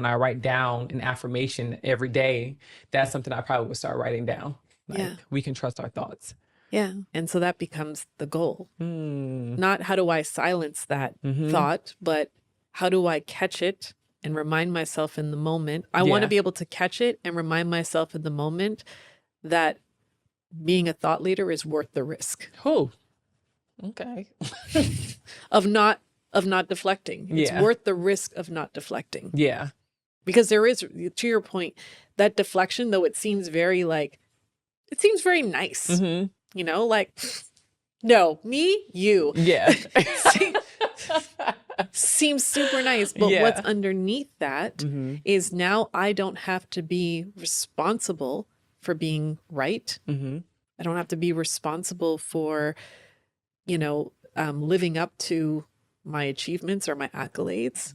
when I write down an affirmation every day, that's something I probably would start writing down. Like, we can trust our thoughts. Yeah. And so that becomes the goal. Not how do I silence that thought, but how do I catch it and remind myself in the moment. I want to be able to catch it and remind myself in the moment that being a thought leader is worth the risk. Oh, okay. of not deflecting. It's worth the risk of not deflecting. Yeah. Because there is, to your point, that deflection, though it seems very nice. You know, like, no, me, you. Yeah. Seems super nice. But what's underneath that is now I don't have to be responsible for being right. I don't have to be responsible for, living up to my achievements or my accolades.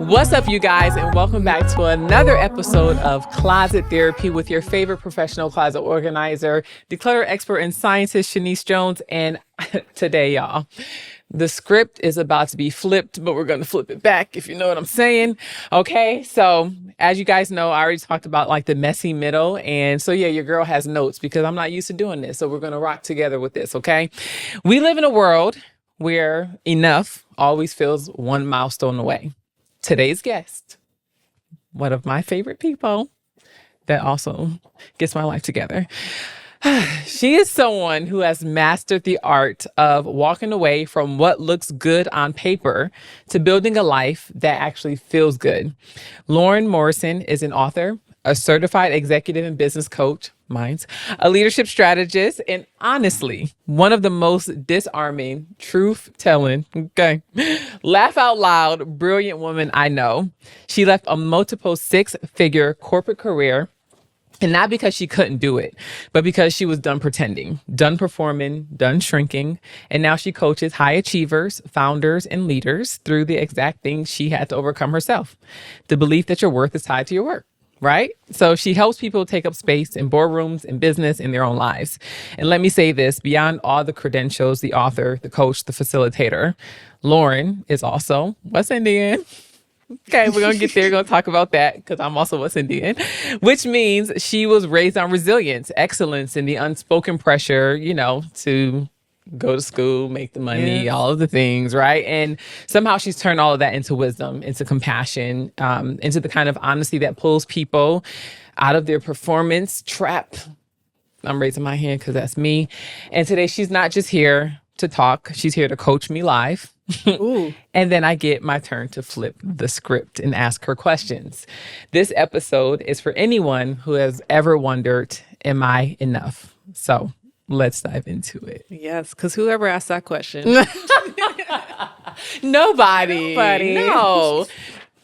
What's up, you guys, and welcome back to another episode of Closet Therapy with your favorite professional closet organizer, declutter expert and scientist, Shaniece Jones. And today, y'all, the script is about to be flipped, but we're going to flip it back, if you know what I'm saying. Okay, so as you guys know, I already talked about like the messy middle. And so, yeah, your girl has notes because I'm not used to doing this. So we're going to rock together with this, okay? We live in a world where enough always feels one milestone away. Today's guest, one of my favorite people that also gets my life together. She is someone who has mastered the art of walking away from what looks good on paper to building a life that actually feels good. Lauren Morrison is an author, a certified executive and business coach, a leadership strategist, and honestly, one of the most disarming, truth-telling, laugh out loud, brilliant woman I know. She left a multiple six-figure corporate career, and not because she couldn't do it, but because she was done pretending, done performing, done shrinking. And now she coaches high achievers, founders, and leaders through the exact things she had to overcome herself. The belief that your worth is tied to your work. Right? So she helps people take up space in boardrooms, in business, in their own lives. And let me say this, beyond all the credentials, the author, the coach, the facilitator, Lauren is also West Indian. Okay, we're going to get there. We're going to talk about that because I'm also West Indian, which means she was raised on resilience, excellence, and the unspoken pressure, to go to school, make the money, all of the things, right? And somehow she's turned all of that into wisdom, into compassion, into the kind of honesty that pulls people out of their performance trap. I'm raising my hand because that's me. And today she's not just here to talk. She's here to coach me live. Ooh. And then I get my turn to flip the script and ask her questions. This episode is for anyone who has ever wondered, am I enough? So let's dive into it. Yes, because whoever asked that question? Nobody. No.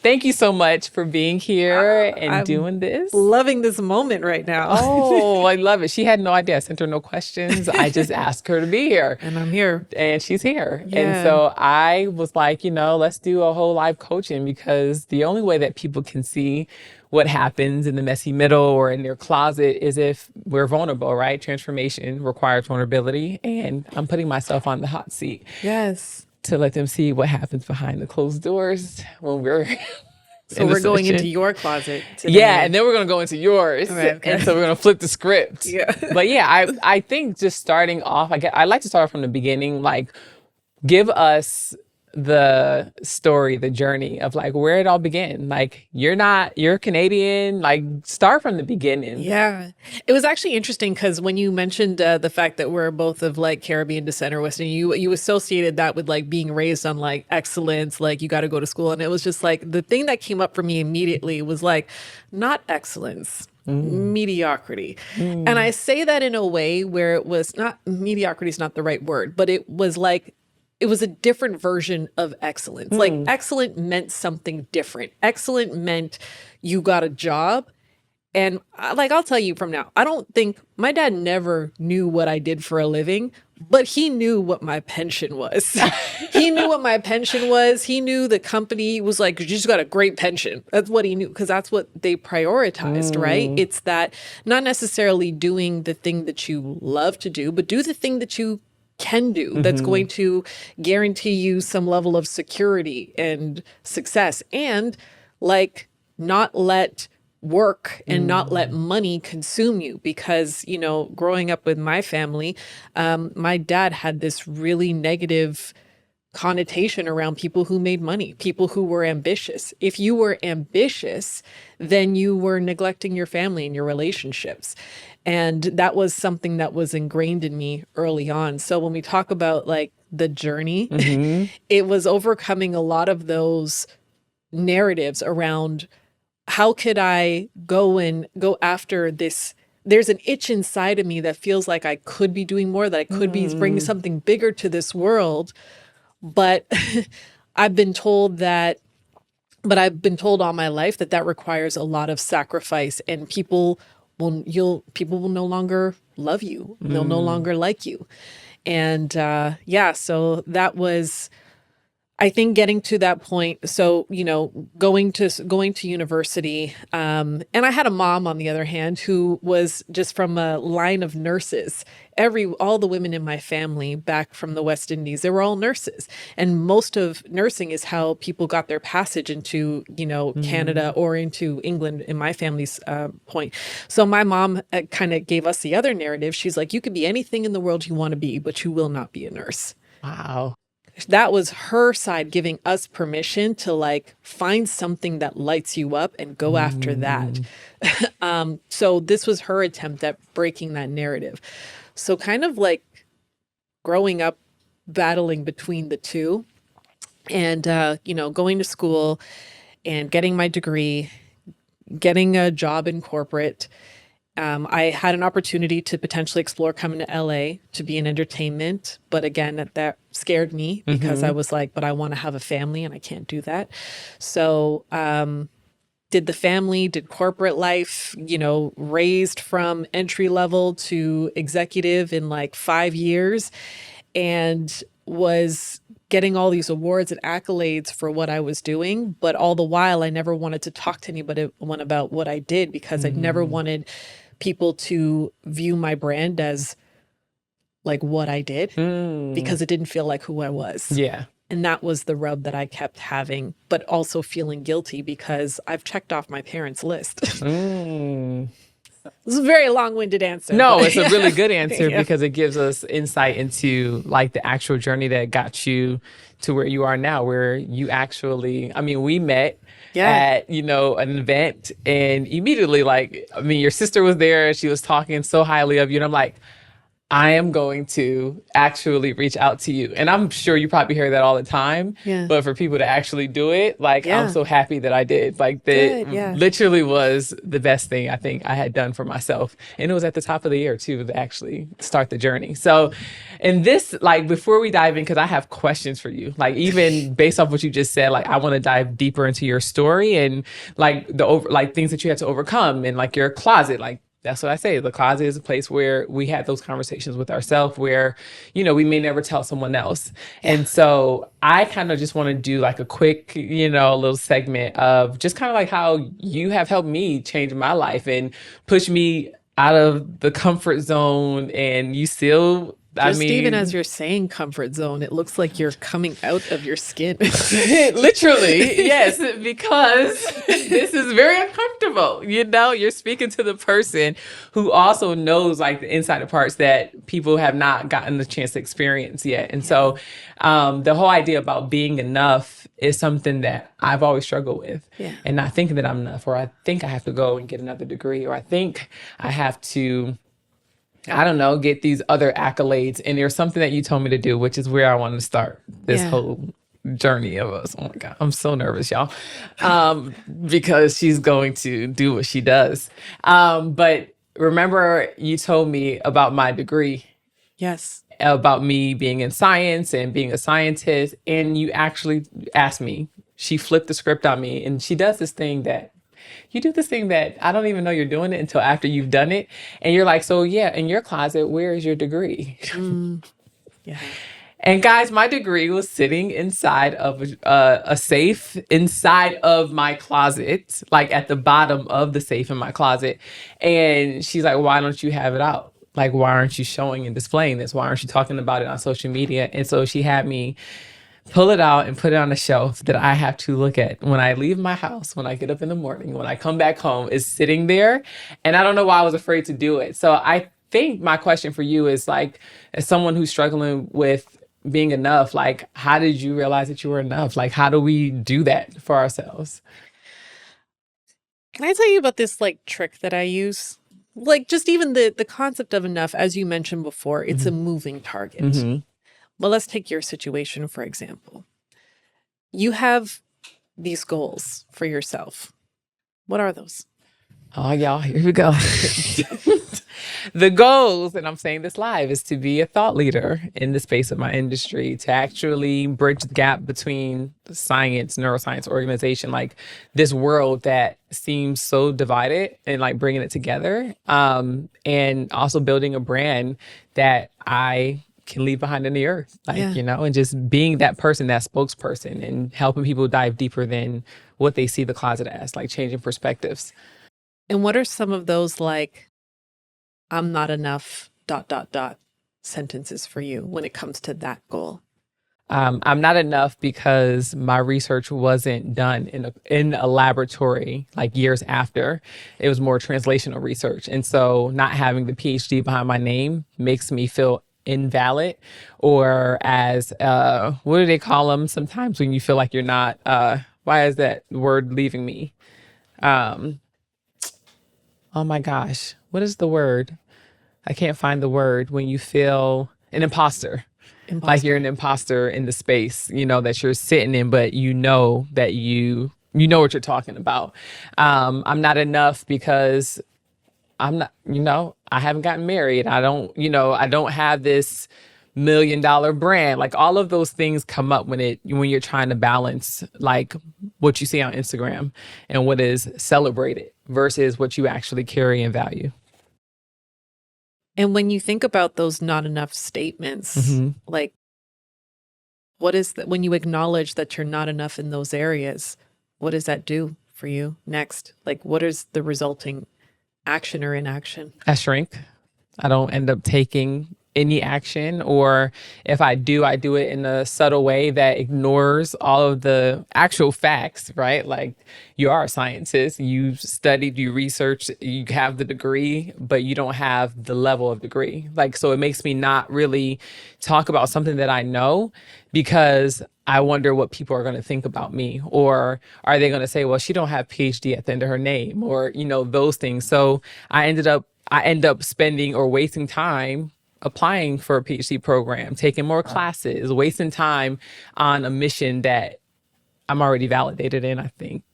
Thank you so much for being here and I'm doing this. Loving this moment right now. Oh, I love it. She had no idea. I sent her no questions. I just asked her to be here. And I'm here. And she's here. Yeah. And so I was like, let's do a whole live coaching because the only way that people can see what happens in the messy middle or in their closet is if we're vulnerable, right? Transformation requires vulnerability. And I'm putting myself on the hot seat. Yes. To let them see what happens behind the closed doors when we're So we're going into your closet today. Yeah, and then we're going to go into yours. Right, okay. And so we're going to flip the script. Yeah. But yeah, I think just starting off, I like to start from the beginning, like give us the story, the journey of like where it all began. Like you're Canadian, like start from the beginning. Yeah. It was actually interesting because when you mentioned the fact that we're both of like Caribbean descent or Western, you associated that with like being raised on like excellence, like you got to go to school. And it was just like the thing that came up for me immediately was like not excellence. Mediocrity. And I say that in a way where it was not, mediocrity is not the right word, but it was like, it was a different version of excellence. Like excellent meant something different. Excellent meant you got a job And I'll tell you from now, I don't think my dad never knew what I did for a living, but he knew what my pension was. He knew what my pension was. He knew the company was like, you just got a great pension. That's what he knew, because that's what they prioritized, right? It's that not necessarily doing the thing that you love to do, but do the thing that you can do that's going to guarantee you some level of security and success, and like not let work and not let money consume you. Because, you know, growing up with my family, my dad had this really negative connotation around people who made money, people who were ambitious. If you were ambitious, then you were neglecting your family and your relationships. And that was something that was ingrained in me early on. So when we talk about like the journey, it was overcoming a lot of those narratives around how could I go after this. There's an itch inside of me that feels like I could be doing more, that I could be bringing something bigger to this world. But I've been told all my life that that requires a lot of sacrifice, and people will no longer love you. They'll no longer like you. And so that was, I think, getting to that point. So, you know, going to university, and I had a mom, on the other hand, who was just from a line of nurses. All the women in my family back from the West Indies, they were all nurses. And most of nursing is how people got their passage into, you know, Canada or into England, in my family's point. So my mom kind of gave us the other narrative. She's like, you could be anything in the world you want to be, but you will not be a nurse. Wow. That was her side giving us permission to like find something that lights you up and go after that. So this was her attempt at breaking that narrative. So kind of like growing up, battling between the two, and, you know, going to school and getting my degree, getting a job in corporate. I had an opportunity to potentially explore coming to LA to be in entertainment. But again, that scared me, because I was like, but I want to have a family and I can't do that. So did corporate life, you know, raised from entry level to executive in like 5 years, and was getting all these awards and accolades for what I was doing. But all the while, I never wanted to talk to anyone about what I did, because I never wanted people to view my brand as like what I did, because it didn't feel like who I was. Yeah. And that was the rub that I kept having, but also feeling guilty because I've checked off my parents' list. This is a very long-winded answer. No, it's a really good answer because it gives us insight into like the actual journey that got you to where you are now, where you actually, I mean, we met at, you know, an event, and immediately, like, I mean, your sister was there and she was talking so highly of you. And I'm like, I am going to actually reach out to you. And I'm sure you probably hear that all the time. Yeah. But for people to actually do it, like, I'm so happy that I did. Like, that literally was the best thing I think I had done for myself. And it was at the top of the year, too, to actually start the journey. So, and this, like, before we dive in, because I have questions for you, like, even based off what you just said, like, I want to dive deeper into your story and, like, things that you had to overcome, and, like, your closet, like, that's what I say. The closet is a place where we had those conversations with ourselves where, you know, we may never tell someone else. And so I kind of just want to do like a quick, you know, little segment of just kind of like how you have helped me change my life and push me out of the comfort zone. And you still, even as you're saying comfort zone, it looks like you're coming out of your skin. Literally, yes, because this is very uncomfortable. You know, you're speaking to the person who also knows like the insider parts that people have not gotten the chance to experience yet. And so the whole idea about being enough is something that I've always struggled with. And not thinking that I'm enough, or I think I have to go and get another degree, or I think I have to, I don't know, get these other accolades. And there's something that you told me to do, which is where I want to start this whole journey of us. Oh my God, I'm so nervous, y'all. Because she's going to do what she does. But remember, you told me about my degree. Yes. About me being in science and being a scientist. And you actually asked me, she flipped the script on me, and she does this thing that you do this thing that I don't even know you're doing it until after you've done it. And you're like, so yeah, in your closet, where is your degree? Yeah. And guys, my degree was sitting inside of a safe inside of my closet, like at the bottom of the safe in my closet. And she's like, why don't you have it out? Like, why aren't you showing and displaying this? Why aren't you talking about it on social media? And so she had me pull it out and put it on a shelf that I have to look at when I leave my house, when I get up in the morning, when I come back home, is sitting there. And I don't know why I was afraid to do it. So I think my question for you is like, as someone who's struggling with being enough, like, how did you realize that you were enough? Like, how do we do that for ourselves? Can I tell you about this like trick that I use? Like just even the concept of enough, as you mentioned before, it's a moving target. Well, let's take your situation, for example. You have these goals for yourself. What are those? Oh, y'all, here we go. The goals, and I'm saying this live, is to be a thought leader in the space of my industry, to actually bridge the gap between science, neuroscience, organization, like this world that seems so divided, and like bringing it together. And also building a brand that I can leave behind in the earth, like, and just being that person, that spokesperson, and helping people dive deeper than what they see the closet as, like changing perspectives. And what are some of those like, I'm not enough, ... sentences for you when it comes to that goal? I'm not enough because my research wasn't done in a laboratory like years after. It was more translational research. And so not having the PhD behind my name makes me feel invalid, or as, what do they call them sometimes when you feel like you're not, why is that word leaving me? Oh my gosh, what is the word? I can't find the word when you feel an imposter. Like you're an imposter in the space, that you're sitting in, but that you know what you're talking about. I'm not enough because I'm not, I haven't gotten married. I don't have this $1 million brand. Like all of those things come up when you're trying to balance like what you see on Instagram and what is celebrated versus what you actually carry and value. And when you think about those not enough statements, like what is that when you acknowledge that you're not enough in those areas, what does that do for you next? Like what is the resulting action or inaction? I shrink. I don't end up taking any action, or if I do it in a subtle way that ignores all of the actual facts, right? Like you are a scientist, you studied, you researched, you have the degree, but you don't have the level of degree. Like, so it makes me not really talk about something that I know because I wonder what people are going to think about me, or are they going to say, well, she don't have PhD at the end of her name, or, those things. So I end up spending or wasting time applying for a PhD program, taking more classes, wasting time on a mission that I'm already validated in, I think.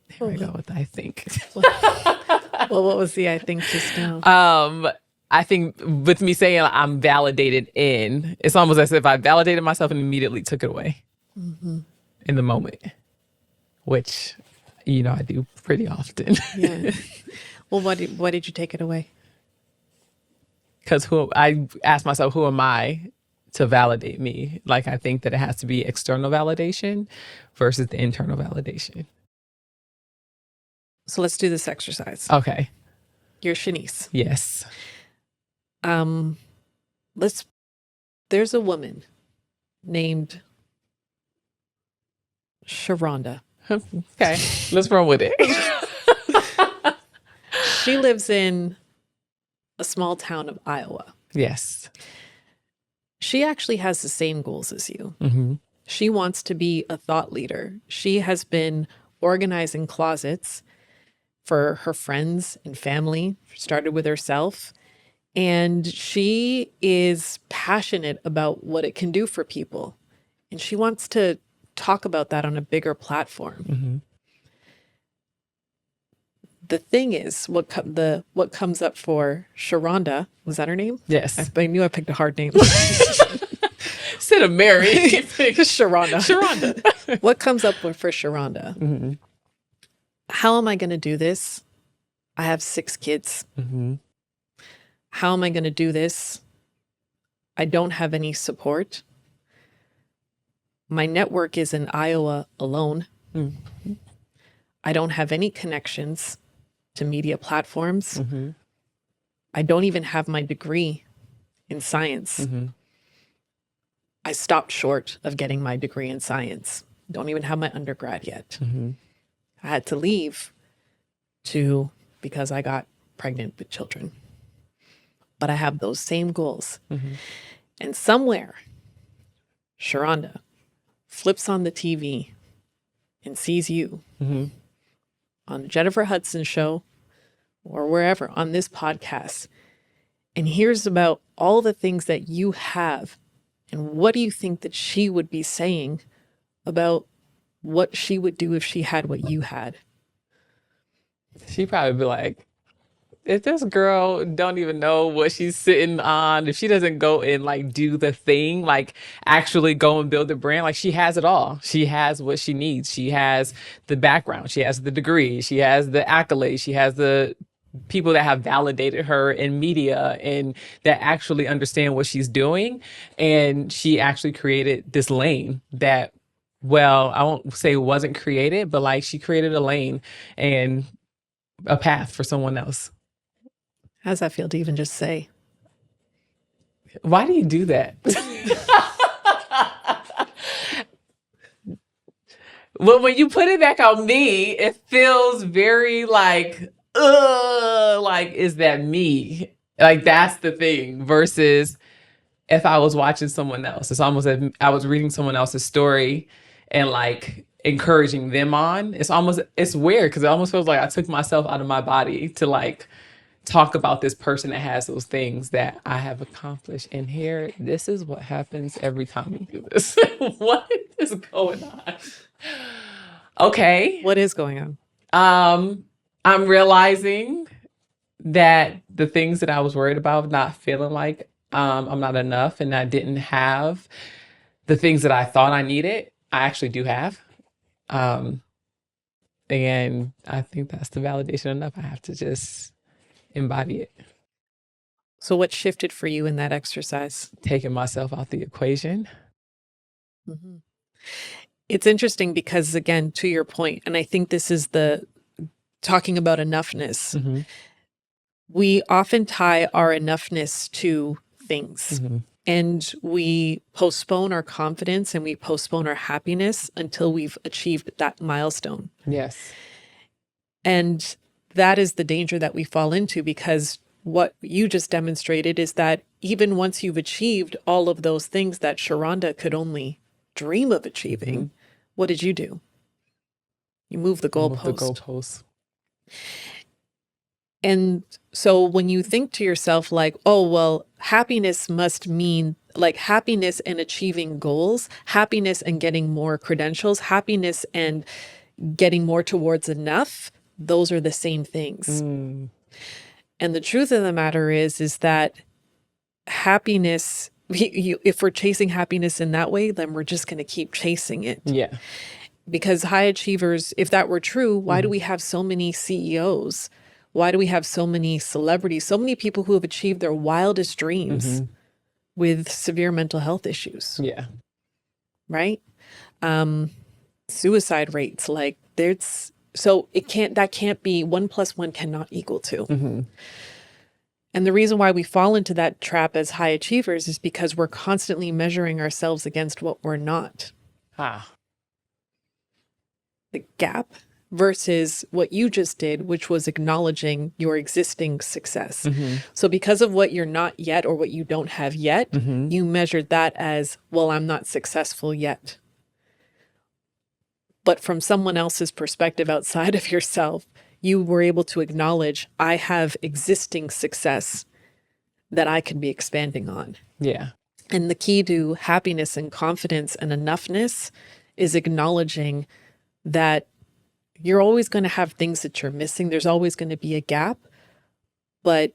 Here I go with the I think. Well, what was the I think just now? I think with me saying I'm validated in, it's almost as if I validated myself and immediately took it away in the moment, which, I do pretty often. Yeah. Well, why did you take it away? Because I asked myself, who am I to validate me? Like, I think that it has to be external validation versus the internal validation. So let's do this exercise. Okay. You're Shaniece. Yes. There's a woman named Sharonda. Okay. Let's run with it. She lives in a small town of Iowa. Yes. She actually has the same goals as you. Mm-hmm. She wants to be a thought leader. She has been organizing closets for her friends and family, started with herself. And she is passionate about what it can do for people. And she wants to talk about that on a bigger platform. Mm-hmm. The thing is, what comes up for Sharonda, was that her name? Yes. I knew I picked a hard name. Instead of Mary. Sharonda. Sharonda. What comes up for Sharonda How am I going to do this? I have 6 kids. Mm-hmm. How am I going to do this? I don't have any support. My network is in Iowa alone. Mm-hmm. I don't have any connections to media platforms. Mm-hmm. I don't even have my degree in science. Mm-hmm. I stopped short of getting my degree in science. Don't even have my undergrad yet. Mm-hmm. I had to leave because I got pregnant with children. But I have those same goals. Mm-hmm. And somewhere, Sharonda flips on the TV and sees you Mm-hmm. on the Jennifer Hudson show or wherever on this podcast and hears about all the things that you have. And what do you think that she would be saying about what she would do if she had what you had? She'd probably be like, if this girl don't even know what she's sitting on, if she doesn't go and like do the thing, like actually go and build the brand, like she has it all. She has what she needs. She has the background. She has the degree. She has the accolades. She has the people that have validated her in media and that actually understand what she's doing. And she actually created this lane that, well, I won't say it wasn't created, but like she created a lane and a path for someone else. How does that feel to even just say? Why do you do that? Well, when you put it back on me, it feels very like, is that me? Like, that's the thing. Versus if I was watching someone else, it's almost as I was reading someone else's story and like encouraging them on. It's weird because it almost feels like I took myself out of my body to like talk about this person that has those things that I have accomplished. And here, this is what happens every time we do this. What is going on? Okay. What is going on? I'm realizing that the things that I was worried about, not feeling like I'm not enough and I didn't have the things that I thought I needed, I actually do have. And I think that's the validation enough. I have to just embody it. So what shifted for you in that exercise? Taking myself out the equation. Mm-hmm. It's interesting because, again, to your point, and I think this is the talking about enoughness. Mm-hmm. We often tie our enoughness to things. Mm-hmm. And we postpone our confidence and we postpone our happiness until we've achieved that milestone. Yes. And that is the danger that we fall into, because what you just demonstrated is that even once you've achieved all of those things that Sharonda could only dream of achieving, Mm-hmm. what did you do? You moved the goalpost. The goalpost. And so when you think to yourself like, oh, well, happiness must mean like happiness and achieving goals, happiness and getting more credentials, happiness and getting more towards enough, those are the same things. Mm. And the truth of the matter is that happiness, if we're chasing happiness in that way, then we're just going to keep chasing it. Yeah. Because high achievers, if that were true, why do we have so many CEOs? Why do we have so many celebrities, so many people who have achieved their wildest dreams with severe mental health issues? Yeah. Right? Suicide rates, like that can't be 1 + 1 cannot equal 2. Mm-hmm. And the reason why we fall into that trap as high achievers is because we're constantly measuring ourselves against what we're not. The gap versus what you just did, which was acknowledging your existing success. Mm-hmm. So because of what you're not yet or what you don't have yet, you measured that as, well, I'm not successful yet. But from someone else's perspective outside of yourself, you were able to acknowledge, I have existing success that I can be expanding on. Yeah. And the key to happiness and confidence and enoughness is acknowledging that you're always going to have things that you're missing. There's always going to be a gap, but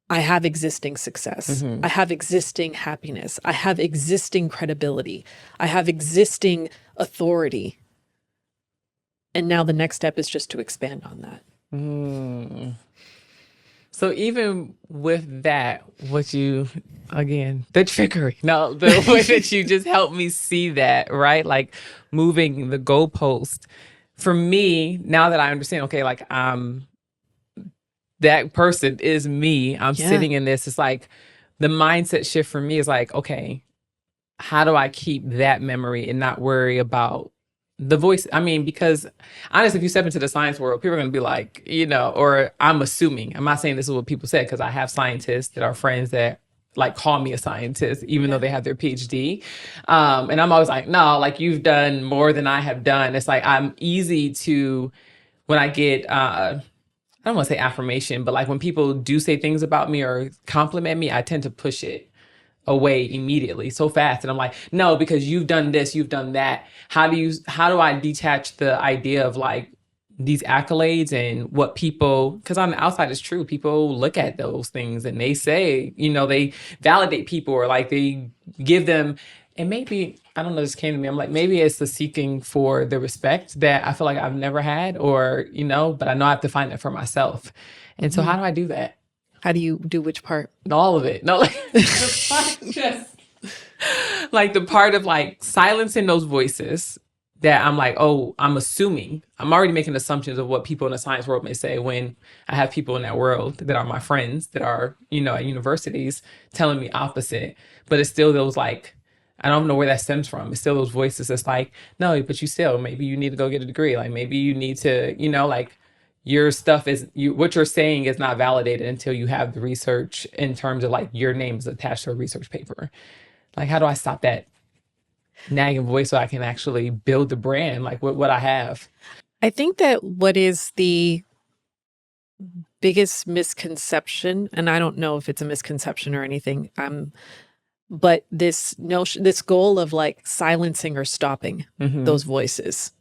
I have existing success. I have existing happiness. I have existing credibility. I have existing authority. And now the next step is just to expand on that. So even with that, what you, again, the trickery, no, the way that you just helped me see that, right? Like moving the goalpost for me, now that I understand, okay, like that person is me. I'm sitting in this. It's like the mindset shift for me is like, okay, how do I keep that memory and not worry about the voice? I mean, because honestly, if you step into the science world, people are going to be like, or I'm assuming, I'm not saying this is what people said, because I have scientists that are friends that like call me a scientist, even though they have their PhD. And I'm always like, no, like you've done more than I have done. It's like, I'm easy to, when I get, I don't want to say affirmation, but like when people do say things about me or compliment me, I tend to push it away immediately so fast. And I'm like, no, because you've done this, you've done that. How do I detach the idea of like these accolades and what people, because on the outside it's true, people look at those things and they say, they validate people or like they give them, and maybe, I don't know, this came to me. I'm like, maybe it's the seeking for the respect that I feel like I've never had or, but I know I have to find it for myself. And so how do I do that? How do you do which part? All of it. No, like just like the part of like silencing those voices that I'm like, oh, I'm assuming. I'm already making assumptions of what people in the science world may say when I have people in that world that are my friends that are, at universities telling me opposite. But it's still those like, I don't know where that stems from. It's still those voices that's like, no, but maybe you need to go get a degree. Like maybe you need to, like, your stuff what you're saying is not validated until you have the research in terms of like your name is attached to a research paper. Like, how do I stop that nagging voice so I can actually build the brand, like what I have? I think that what is the biggest misconception, and I don't know if it's a misconception or anything, but this notion, this goal of like silencing or stopping those voices.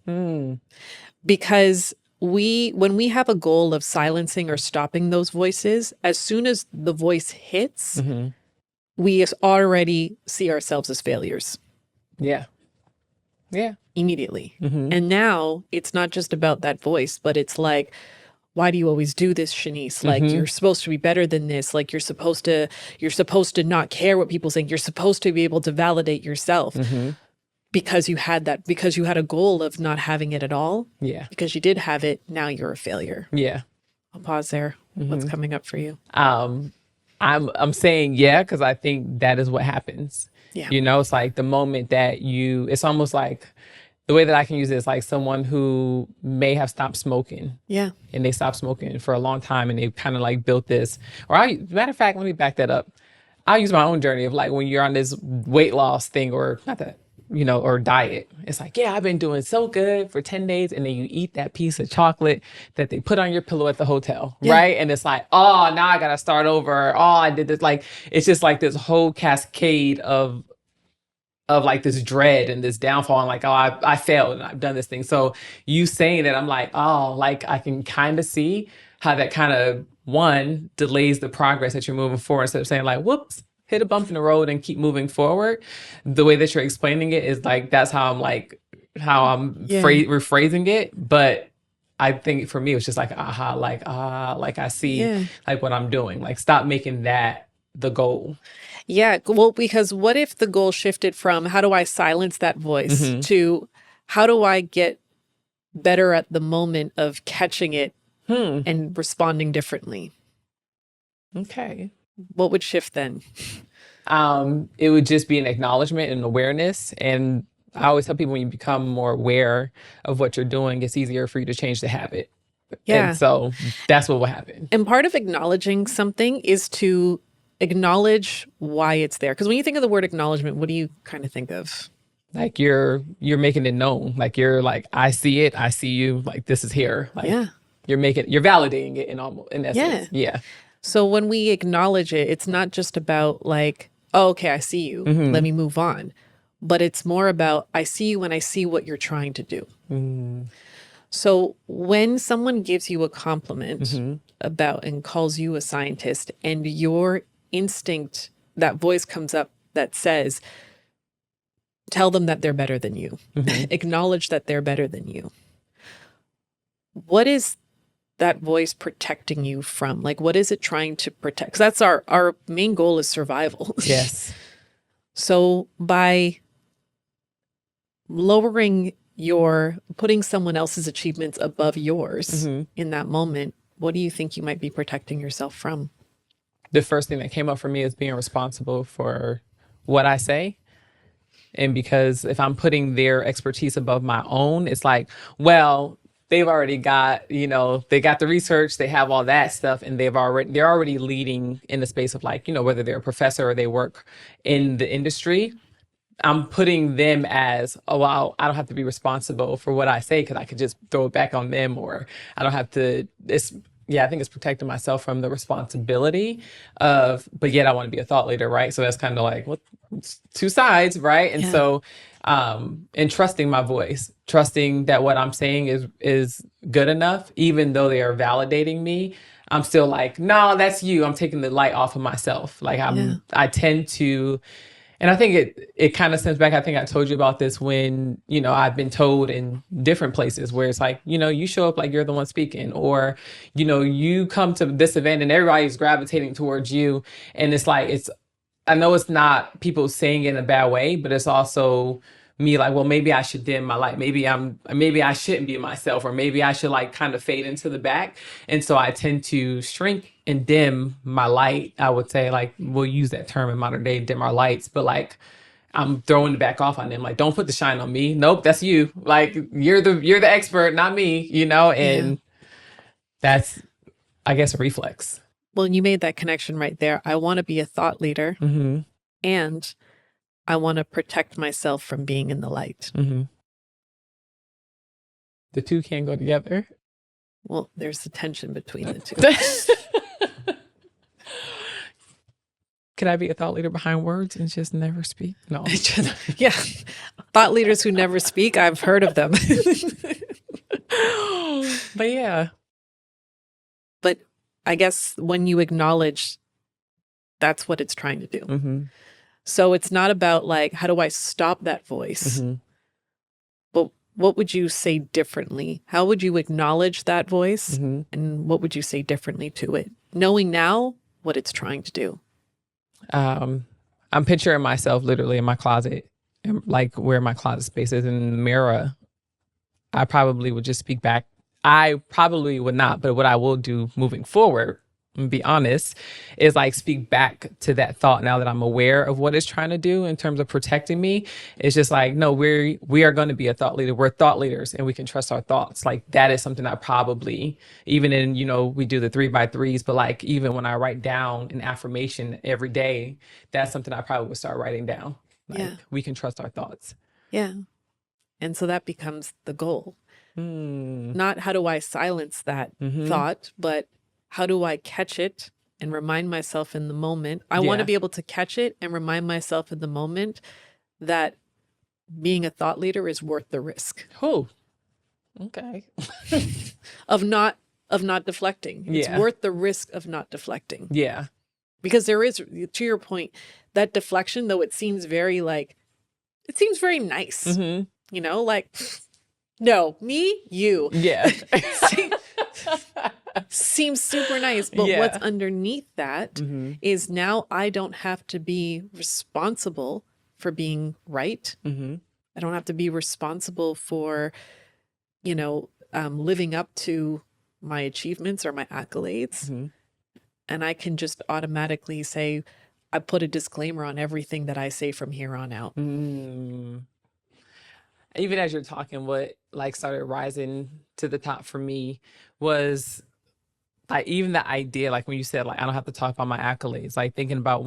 Because when we have a goal of silencing or stopping those voices, as soon as the voice hits, we already see ourselves as failures. Yeah. Immediately. And now it's not just about that voice, but it's like, why do you always do this, Shaniece? Like you're supposed to be better than this. Like you're supposed to not care what people think. You're supposed to be able to validate yourself. Because you had a goal of not having it at all. Yeah. Because you did have it, now you're a failure. Yeah. I'll pause there. What's coming up for you? I'm saying because I think that is what happens. Yeah. It's like the moment that it's almost like the way that I can use it is like someone who may have stopped smoking. Yeah. And they stopped smoking for a long time and they've kind of like built this, matter of fact, let me back that up. I'll use my own journey of like when you're on this weight loss thing or not that, or diet. It's like, I've been doing so good for 10 days. And then you eat that piece of chocolate that they put on your pillow at the hotel. Yeah. Right. And it's like, oh, now I got to start over. Oh, I did this. Like, it's just like this whole cascade of like this dread and this downfall and like, oh, I failed and I've done this thing. So you saying that, I'm like, oh, like I can kind of see how that kind of delays the progress that you're moving forward instead of saying like, whoops, hit a bump in the road and keep moving forward. The way that you're explaining it is like, that's how I'm rephrasing it. But I think for me, it's just like, like I see like what I'm doing, like stop making that the goal. Yeah. Well, because what if the goal shifted from how do I silence that voice to how do I get better at the moment of catching it and responding differently? Okay. What would shift then? It would just be an acknowledgement and awareness. And I always tell people when you become more aware of what you're doing, it's easier for you to change the habit. Yeah. And so that's what will happen. And part of acknowledging something is to acknowledge why it's there. Because when you think of the word acknowledgement, what do you kind of think of? Like you're making it known. Like you're like, I see it. I see you. Like this is here. Like you're validating it in essence. Yeah. So when we acknowledge it, it's not just about like, oh, okay, I see you. Let me move on. But it's more about, I see you and I see what you're trying to do. So when someone gives you a compliment about and calls you a scientist and your instinct, that voice comes up that says, tell them that they're better than you. Acknowledge that they're better than you. what is that voice protecting you from? Like, what is it trying to protect? 'Cause that's our main goal is survival. Yes. So by putting someone else's achievements above yours in that moment, what do you think you might be protecting yourself from? The first thing that came up for me is being responsible for what I say. And because if I'm putting their expertise above my own, it's like, well, they've already got, they got the research, they have all that stuff, and they're already leading in the space of like, whether they're a professor or they work in the industry. I'm putting them as, oh, well, I don't have to be responsible for what I say because I could just throw it back on them, or I don't have to. I think it's protecting myself from the responsibility but yet I want to be a thought leader, right? So that's kind of like, what, two sides, right? And so, and trusting my voice, trusting that what I'm saying is good enough, even though they are validating me. I'm still like, no, that's you. I'm taking the light off of myself. Like I tend to. And I think it kind of stems back. I think I told you about this when, I've been told in different places where it's like, you show up like you're the one speaking, or, you come to this event and everybody's gravitating towards you. And it's like, I know it's not people saying it in a bad way, but it's also me like, well, maybe I should dim my light. Maybe I shouldn't be myself, or maybe I should like kind of fade into the back. And so I tend to shrink and dim my light. I would say, like, we'll use that term in modern day, dim our lights, but like I'm throwing the back off on them. Like, don't put the shine on me. Nope, that's you. Like you're the expert, not me, and that's, I guess, a reflex. Well, you made that connection right there. I want to be a thought leader, and I want to protect myself from being in the light. The two can't go together. Well, there's a tension between the two. Could I be a thought leader behind words and just never speak? No. Yeah. Thought leaders who never speak, I've heard of them. But yeah. But I guess when you acknowledge that's what it's trying to do. So it's not about like, how do I stop that voice? But what would you say differently? How would you acknowledge that voice? And what would you say differently to it? Knowing now what it's trying to do. I'm picturing myself literally in my closet, like where my closet space is in the mirror. I probably would just speak back. I probably would not, but what I will do moving forward, and be honest, is like speak back to that thought now that I'm aware of what it's trying to do in terms of protecting me. It's just like, no, we are going to be a thought leader. We're thought leaders and we can trust our thoughts. Like that is something I probably, even in, we do the 3x3s, but like even when I write down an affirmation every day, that's something I probably would start writing down. Like we can trust our thoughts. Yeah. And so that becomes the goal. Not how do I silence that thought, but how do I catch it and remind myself in the moment? I want to be able to catch it and remind myself in the moment that being a thought leader is worth the risk. Oh, okay. of not deflecting. It's worth the risk of not deflecting. Yeah. Because there is, to your point, that deflection, though it seems very nice. Like, no, me, you. Yeah. Seems super nice, but what's underneath that is now I don't have to be responsible for being right. I don't have to be responsible for, living up to my achievements or my accolades. And I can just automatically say, I put a disclaimer on everything that I say from here on out. Even as you're talking, what like started rising to the top for me was like even the idea, like when you said like I don't have to talk about my accolades, like thinking about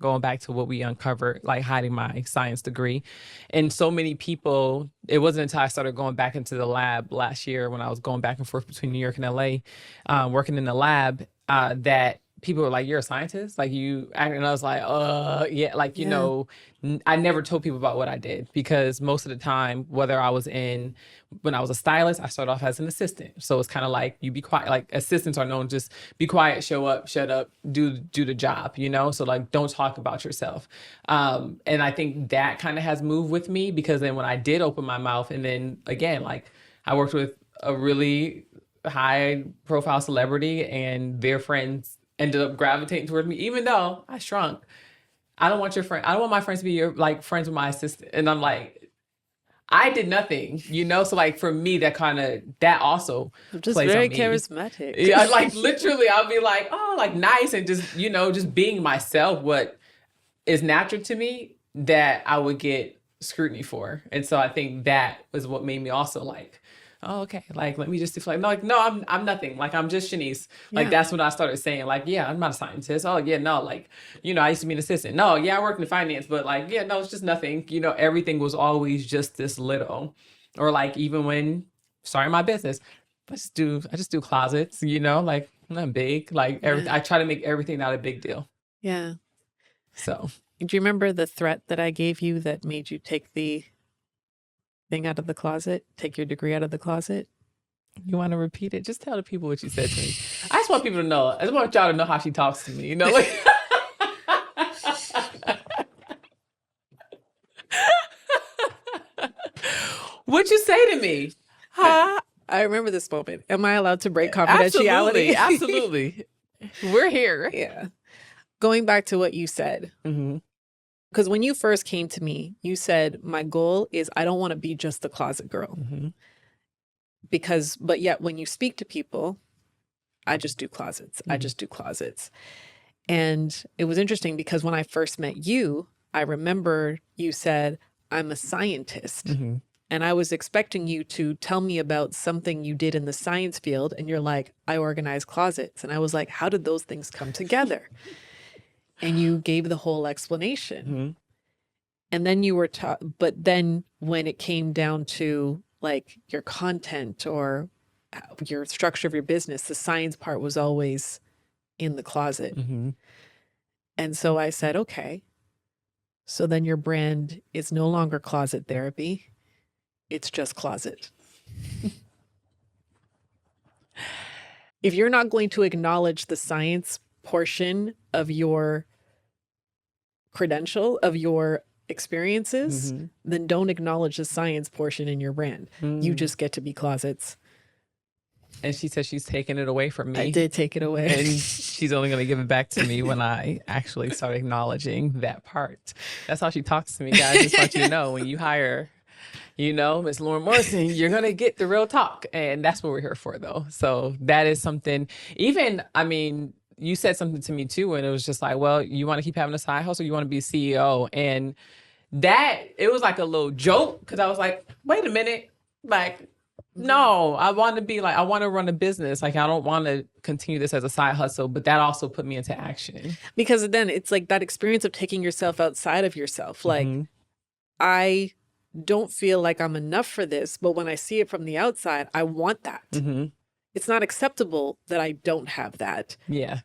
going back to what we uncovered, like hiding my science degree. And so many people, it wasn't until I started going back into the lab last year when I was going back and forth between New York and LA, working in the lab, that people were like, you're a scientist? Like you, and I was like, yeah, like, you know, I never told people about what I did because most of the time, whether I was when I was a stylist, I started off as an assistant. So it's kind of like, you be quiet, like assistants are known, just be quiet, show up, shut up, do the job, you know? So like, don't talk about yourself. And I think that kind of has moved with me because then when I did open my mouth and then again, like I worked with a really high profile celebrity and their friends ended up gravitating towards me, even though I shrunk. I don't want your friend. I don't want my friends to be your like friends with my assistant. And I'm like, I did nothing, So like for me, that also I'm just plays very on me. charismatic. Yeah, like literally, I'll be like, oh, like nice, and just just being myself. What is natural to me that I would get scrutiny for, and so I think that was what made me also like, oh, okay, like let me just deflect. No, like no, I'm nothing. Like I'm just Shaniece. Like that's when I started saying like, yeah, I'm not a scientist. Oh yeah, no, like I used to be an assistant. No, yeah, I worked in finance, but like yeah, no, it's just nothing. Everything was always just this little, or like even when starting my business, I just do closets. Like I'm not big. Like everything, I try to make everything not a big deal. Yeah. So do you remember the threat that I gave you that made you take the thing out of the closet, take your degree out of the closet? You want to repeat it? Just tell the people what you said to me. I just want people to know. I just want y'all to know how she talks to me. Like what'd you say to me? Huh? I remember this moment. Am I allowed to break confidentiality? Absolutely. We're here. Yeah. Going back to what you said. Because when you first came to me, you said, my goal is I don't want to be just the closet girl. But yet when you speak to people, I just do closets. I just do closets. And it was interesting because when I first met you, I remember you said, I'm a scientist. And I was expecting you to tell me about something you did in the science field. And you're like, I organize closets. And I was like, how did those things come together? And you gave the whole explanation. And then you were but then when it came down to like your content or your structure of your business, the science part was always in the closet. And so I said, okay, so then your brand is no longer closet therapy. It's just closet. If you're not going to acknowledge the science portion of your credential, of your experiences, then don't acknowledge the science portion in your brand. You just get to be closets. And she said she's taking it away from me. I did take it away. And she's only going to give it back to me when I actually start acknowledging that part. That's how she talks to me, guys. Just want you to know, when you hire, Miss Lauren Morrison, you're going to get the real talk. And that's what we're here for, though. So that is something, you said something to me too, and it was just like, well, you want to keep having a side hustle, you want to be a CEO. And it was like a little joke, because I was like, wait a minute, like, no, I want to run a business. Like, I don't want to continue this as a side hustle, but that also put me into action. Because then it's like that experience of taking yourself outside of yourself. Like, I don't feel like I'm enough for this, but when I see it from the outside, I want that. It's not acceptable that I don't have that. Yeah.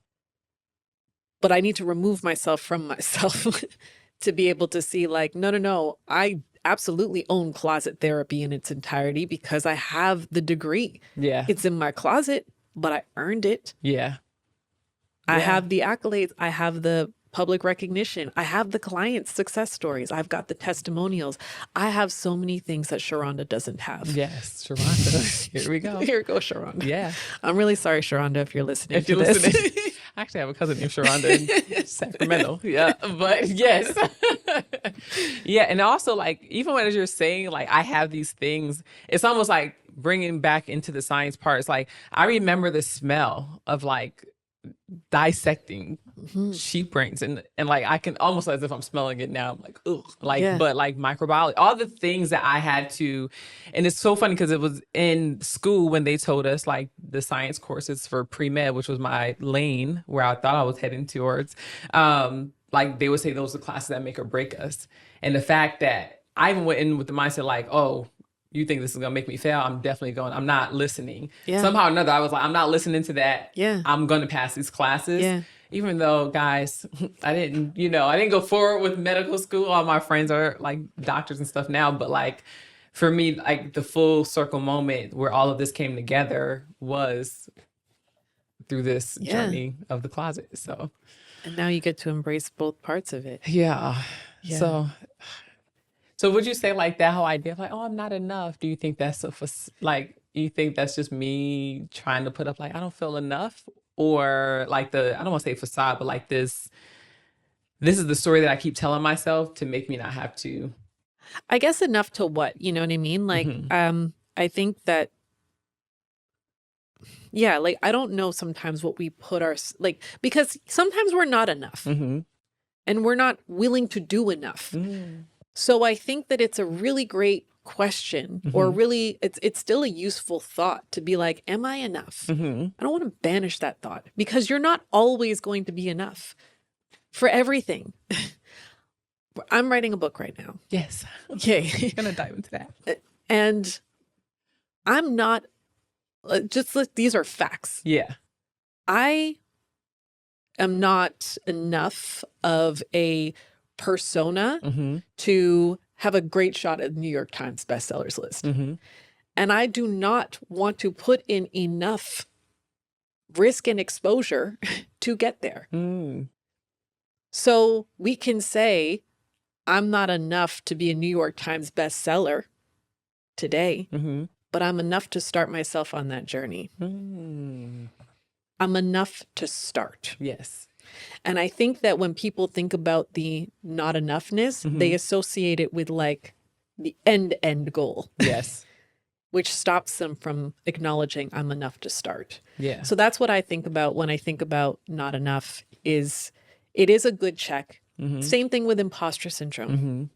But I need to remove myself from myself to be able to see like, no, I absolutely own closet therapy in its entirety because I have the degree. Yeah. It's in my closet, but I earned it. Yeah. I have the accolades. I have the public recognition. I have the client success stories. I've got the testimonials. I have so many things that Sharonda doesn't have. Yes, Sharonda. Here we go. Here goes Sharonda. Yeah. I'm really sorry, Sharonda, if you're listening to this. I actually have a cousin named Sharonda in Sacramento. Yeah, but yes. Yeah, and also like, even when you're saying like, I have these things, it's almost like bringing back into the science part. It's like, I remember the smell of like dissecting sheep brains, and like I can almost, as if I'm smelling it now, I'm like, ugh, like, but like microbiology, all the things that I had to. And it's so funny because it was in school when they told us like the science courses for pre-med, which was my lane where I thought I was heading towards, like they would say those are the classes that make or break us. And the fact that I even went in with the mindset like, oh, you think this is going to make me fail? I'm definitely going, I'm not listening. Yeah. Somehow or another, I was like, I'm not listening to that. Yeah. I'm going to pass these classes. Yeah. Even though, guys, I didn't go forward with medical school. All my friends are like doctors and stuff now. But like, for me, like the full circle moment where all of this came together was through this journey of the closet. So. And now you get to embrace both parts of it. Yeah. So would you say like that whole idea of like, oh, I'm not enough? Do you think that's like you think that's just me trying to put up like I don't feel enough, or like I don't want to say facade, but like this is the story that I keep telling myself to make me not have to. I guess enough to what, you know what I mean? Like, I think that, yeah, like, I don't know sometimes what we put like, because sometimes we're not enough and we're not willing to do enough. So I think that it's a really great question, or really, it's still a useful thought to be like, am I enough? I don't want to banish that thought, because you're not always going to be enough for everything. I'm writing a book right now. Yes. Okay. I'm gonna dive into that. And I'm not these are facts. Yeah. I am not enough of a persona to have a great shot at the New York Times bestsellers list. And I do not want to put in enough risk and exposure to get there. So we can say, I'm not enough to be a New York Times bestseller today, but I'm enough to start myself on that journey. I'm enough to start. Yes. And I think that when people think about the not enoughness, they associate it with like the end goal. Yes. Which stops them from acknowledging I'm enough to start. Yeah. So that's what I think about when I think about not enough. Is it is a good check. Same thing with imposter syndrome.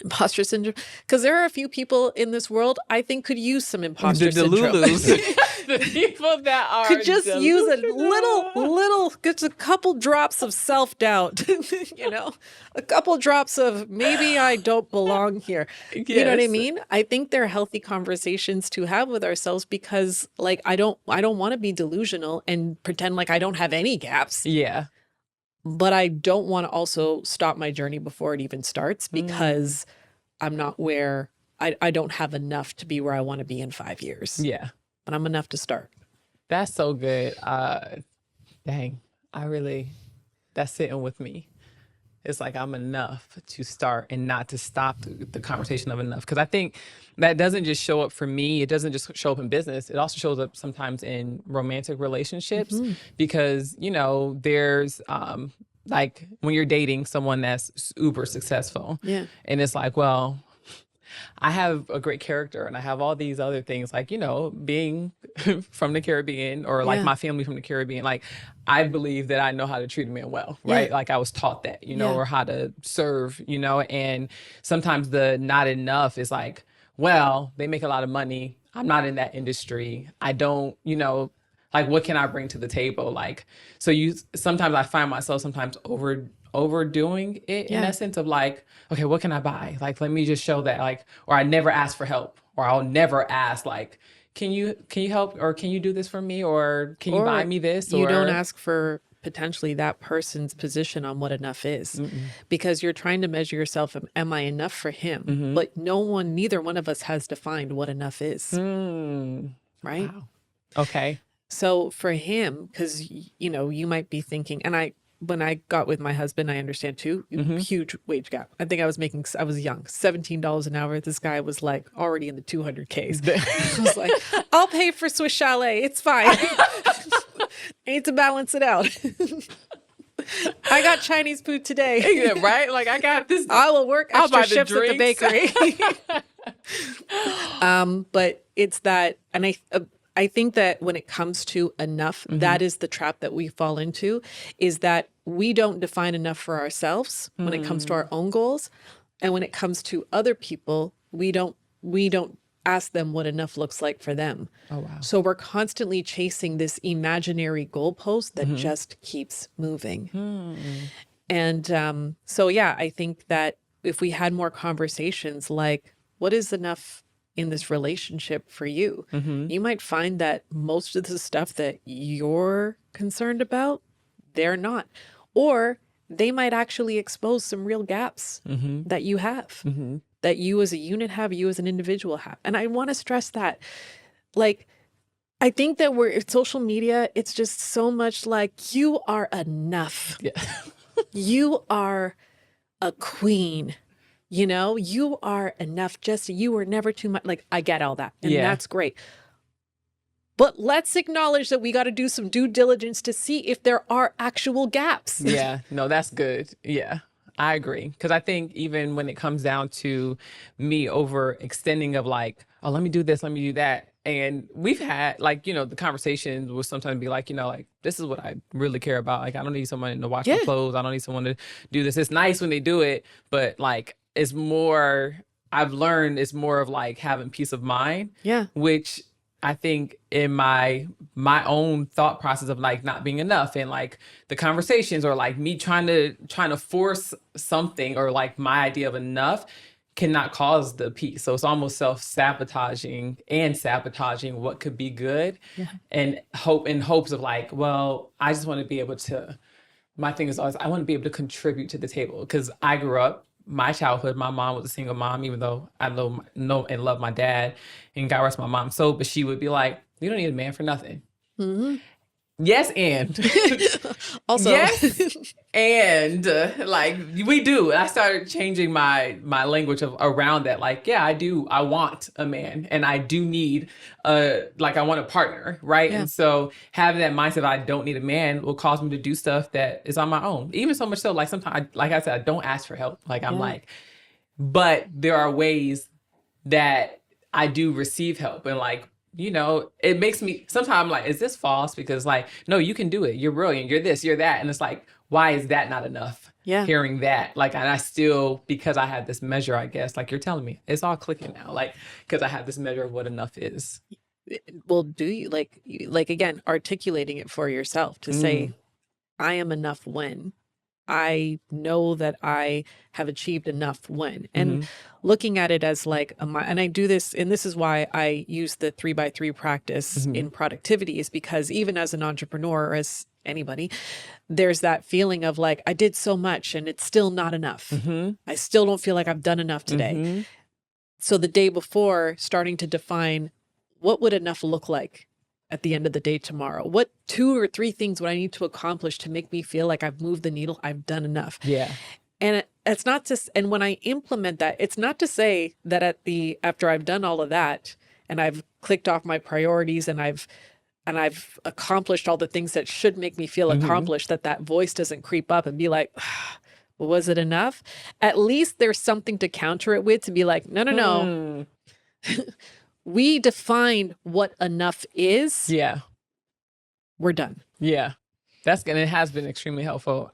Imposter syndrome, because there are a few people in this world I think could use some imposter syndrome. The people that are could just use a little, just a couple drops of self-doubt, you know, a couple drops of maybe I don't belong here. Yes. You know what I mean? I think they're healthy conversations to have with ourselves, because like, I don't want to be delusional and pretend like I don't have any gaps. Yeah. But I don't want to also stop my journey before it even starts, because I'm not where I don't have enough to be where I want to be in 5 years. Yeah. But I'm enough to start. That's so good. Dang, that's sitting with me. It's like I'm enough to start and not to stop the conversation of enough. Because I think that doesn't just show up for me. It doesn't just show up in business. It also shows up sometimes in romantic relationships, because, you know, there's like when you're dating someone that's uber successful. Yeah. And it's like, well, I have a great character and I have all these other things, like, you know, being from the Caribbean, or like my family from the Caribbean. Like, I believe that I know how to treat a man well, right? Like I was taught that, you know, or how to serve, you know, and sometimes the not enough is like, well, they make a lot of money. I'm not in that industry. I don't, you know, like, what can I bring to the table? Like, so sometimes I find myself sometimes overdoing it in that sense of like, okay, what can I buy? Like, let me just show that, like, or I never ask for help, or I'll never ask like, can you help, or can you do this for me, or can you buy me this? You don't ask for potentially that person's position on what enough is, because you're trying to measure yourself. Am I enough for him? But neither one of us has defined what enough is. Right? Wow. Okay. So for him, because, you know, you might be thinking, and when I got with my husband, I understand too, huge wage gap. I think I was young, $17 an hour. This guy was like already in the 200Ks. I was like, I'll pay for Swiss Chalet. It's fine. I need to balance it out. I got Chinese food today. Yeah, right? Like, I got this. I will work extra shifts at the bakery. But it's that, and I think that when it comes to enough, that is the trap that we fall into, is that we don't define enough for ourselves when it comes to our own goals. And when it comes to other people, we don't ask them what enough looks like for them. Oh, wow. So we're constantly chasing this imaginary goalpost that just keeps moving. And so, yeah, I think that if we had more conversations like, what is enough in this relationship for you, you might find that most of the stuff that you're concerned about, they're not. Or they might actually expose some real gaps that you have, that you as a unit have, you as an individual have. And I want to stress that, like, I think that social media, it's just so much like, you are enough. Yeah. You are a queen. You know, you are enough. Just you were never too much. Like, I get all that. And that's great. But let's acknowledge that we got to do some due diligence to see if there are actual gaps. Yeah, no, that's good. Yeah, I agree. Because I think even when it comes down to me overextending of like, oh, let me do this, let me do that. And we've had like, the conversations will sometimes be like, like, this is what I really care about. Like, I don't need someone to wash my clothes. I don't need someone to do this. It's nice when they do it, but like, it's more, I've learned it's more of like having peace of mind. Yeah. Which I think in my own thought process of like not being enough and like the conversations or like me trying to force something or like my idea of enough cannot cause the peace. So it's almost self-sabotaging and sabotaging what could be good. Yeah. And in hopes of like, well, I just want to be able to, my thing is always, I want to be able to contribute to the table because I grew up, my childhood, my mom was a single mom, even though I know and love my dad, and God rest my mom soul, but she would be like, you don't need a man for nothing. Mm-hmm. Yes, and also, yes, and like we do. I started changing my language around that. Like, yeah, I do. I want a man, and I do need like I want a partner, right? Yeah. And so having that mindset, I don't need a man, will cause me to do stuff that is on my own. Even so much so, like sometimes, like I said, I don't ask for help. Like I'm like, but there are ways that I do receive help, and like. It makes me sometimes like, is this false? Because like, no, you can do it. You're brilliant. You're this, you're that. And it's like, why is that not enough? Yeah. Hearing that, like, and I still, because I have this measure, I guess, like you're telling me, it's all clicking now. Like, because I have this measure of what enough is. Well, do you like again, articulating it for yourself to say, I am enough when I know that I have achieved enough when, and looking at it as like, and I do this, and this is why I use the 3x3 practice in productivity, is because even as an entrepreneur or as anybody, there's that feeling of like, I did so much and it's still not enough. I still don't feel like I've done enough today. So the day before, starting to define what would enough look like at the end of the day tomorrow? What 2 or 3 things would I need to accomplish to make me feel like I've moved the needle? I've done enough. Yeah. And it's not just, and when I implement that, it's not to say that after I've done all of that and I've clicked off my priorities and I've accomplished all the things that should make me feel accomplished, that voice doesn't creep up and be like, well, was it enough? At least there's something to counter it with, to be like, no. We defined what enough is. Yeah. We're done. Yeah. And it has been extremely helpful.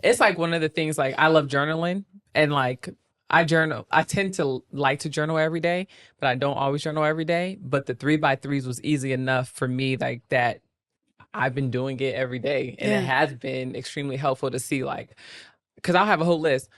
It's like one of the things, like I love journaling, and like I journal. I tend to like to journal every day, but I don't always journal every day. But the 3x3s was easy enough for me, like that I've been doing it every day. And it has been extremely helpful to see, like, because I'll have a whole list,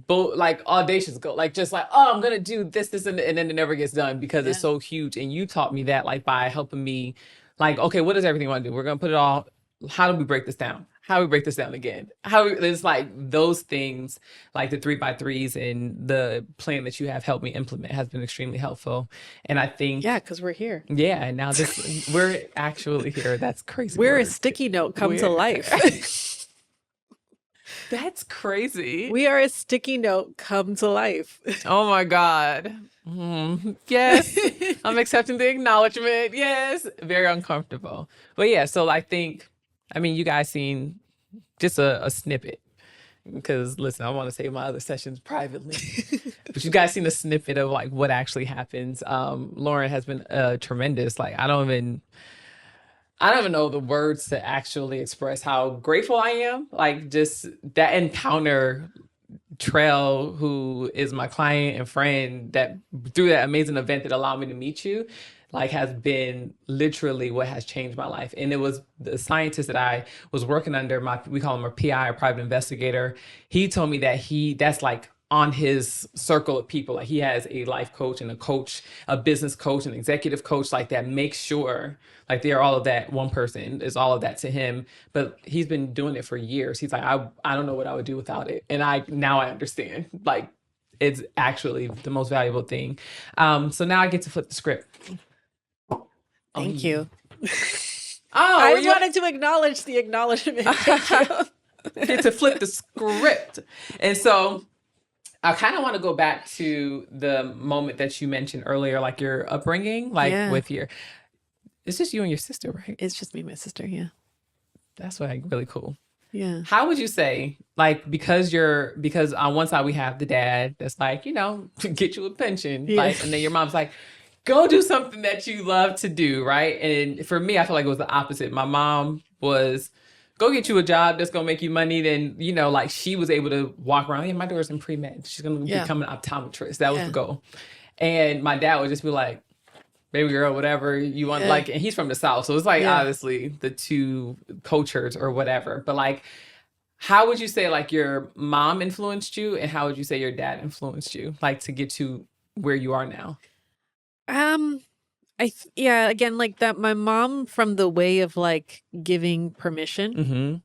but like audacious goal, like just like, oh, I'm gonna do this, and then it never gets done because it's so huge. And you taught me that, like, by helping me, like, okay, what does everything want to do? We're gonna put it all. How do we break this down? How do we break this down again? It's like those things, like the 3x3s and the plan that you have helped me implement has been extremely helpful. And I think, because we're here. Yeah, and now we're actually here. That's crazy. We're a sticky note come to life. That's crazy. We are a sticky note come to life. Oh my God. Yes. I'm accepting the acknowledgement. Yes. Very uncomfortable. But yeah, so I think, you guys seen just a snippet, because listen, I want to save my other sessions privately, but you guys seen a snippet of like what actually happens. Lauren has been tremendous. Like, I don't even know the words to actually express how grateful I am. Like, just that encounter, Trail, who is my client and friend, that through that amazing event that allowed me to meet you, like, has been literally what has changed my life. And it was the scientist that I was working under, we call him a PI, a private investigator. He told me that that's like on his circle of people. Like, he has a life coach and a business coach, an executive coach, like, that makes sure, like, they're all of that. One person is all of that to him, but he's been doing it for years. He's like, I don't know what I would do without it. And now I understand, like, it's actually the most valuable thing. So now I get to flip the script. Thank you. I just wanted to acknowledge the acknowledgement. Get to flip the script. And so I kind of want to go back to the moment that you mentioned earlier, like your upbringing, like with It's just you and your sister, right? It's just me and my sister. Yeah. That's like really cool. Yeah. How would you say, like, because on one side we have the dad that's like, get you a pension, Yeah. like, and then your mom's like, go do something that you love to do, right? And for me, I feel like it was the opposite. My mom was, go get you a job that's gonna make you money. Then, like she was able to walk around. Hey, my daughter's in pre-med. She's gonna become an optometrist. That was the goal. And my dad would just be like, baby girl, whatever you want, like, and he's from the South. So it's like, obviously the two cultures or whatever, but like, how would you say like your mom influenced you and how would you say your dad influenced you, like to get to where you are now? Again, like that, my mom from the way of like giving permission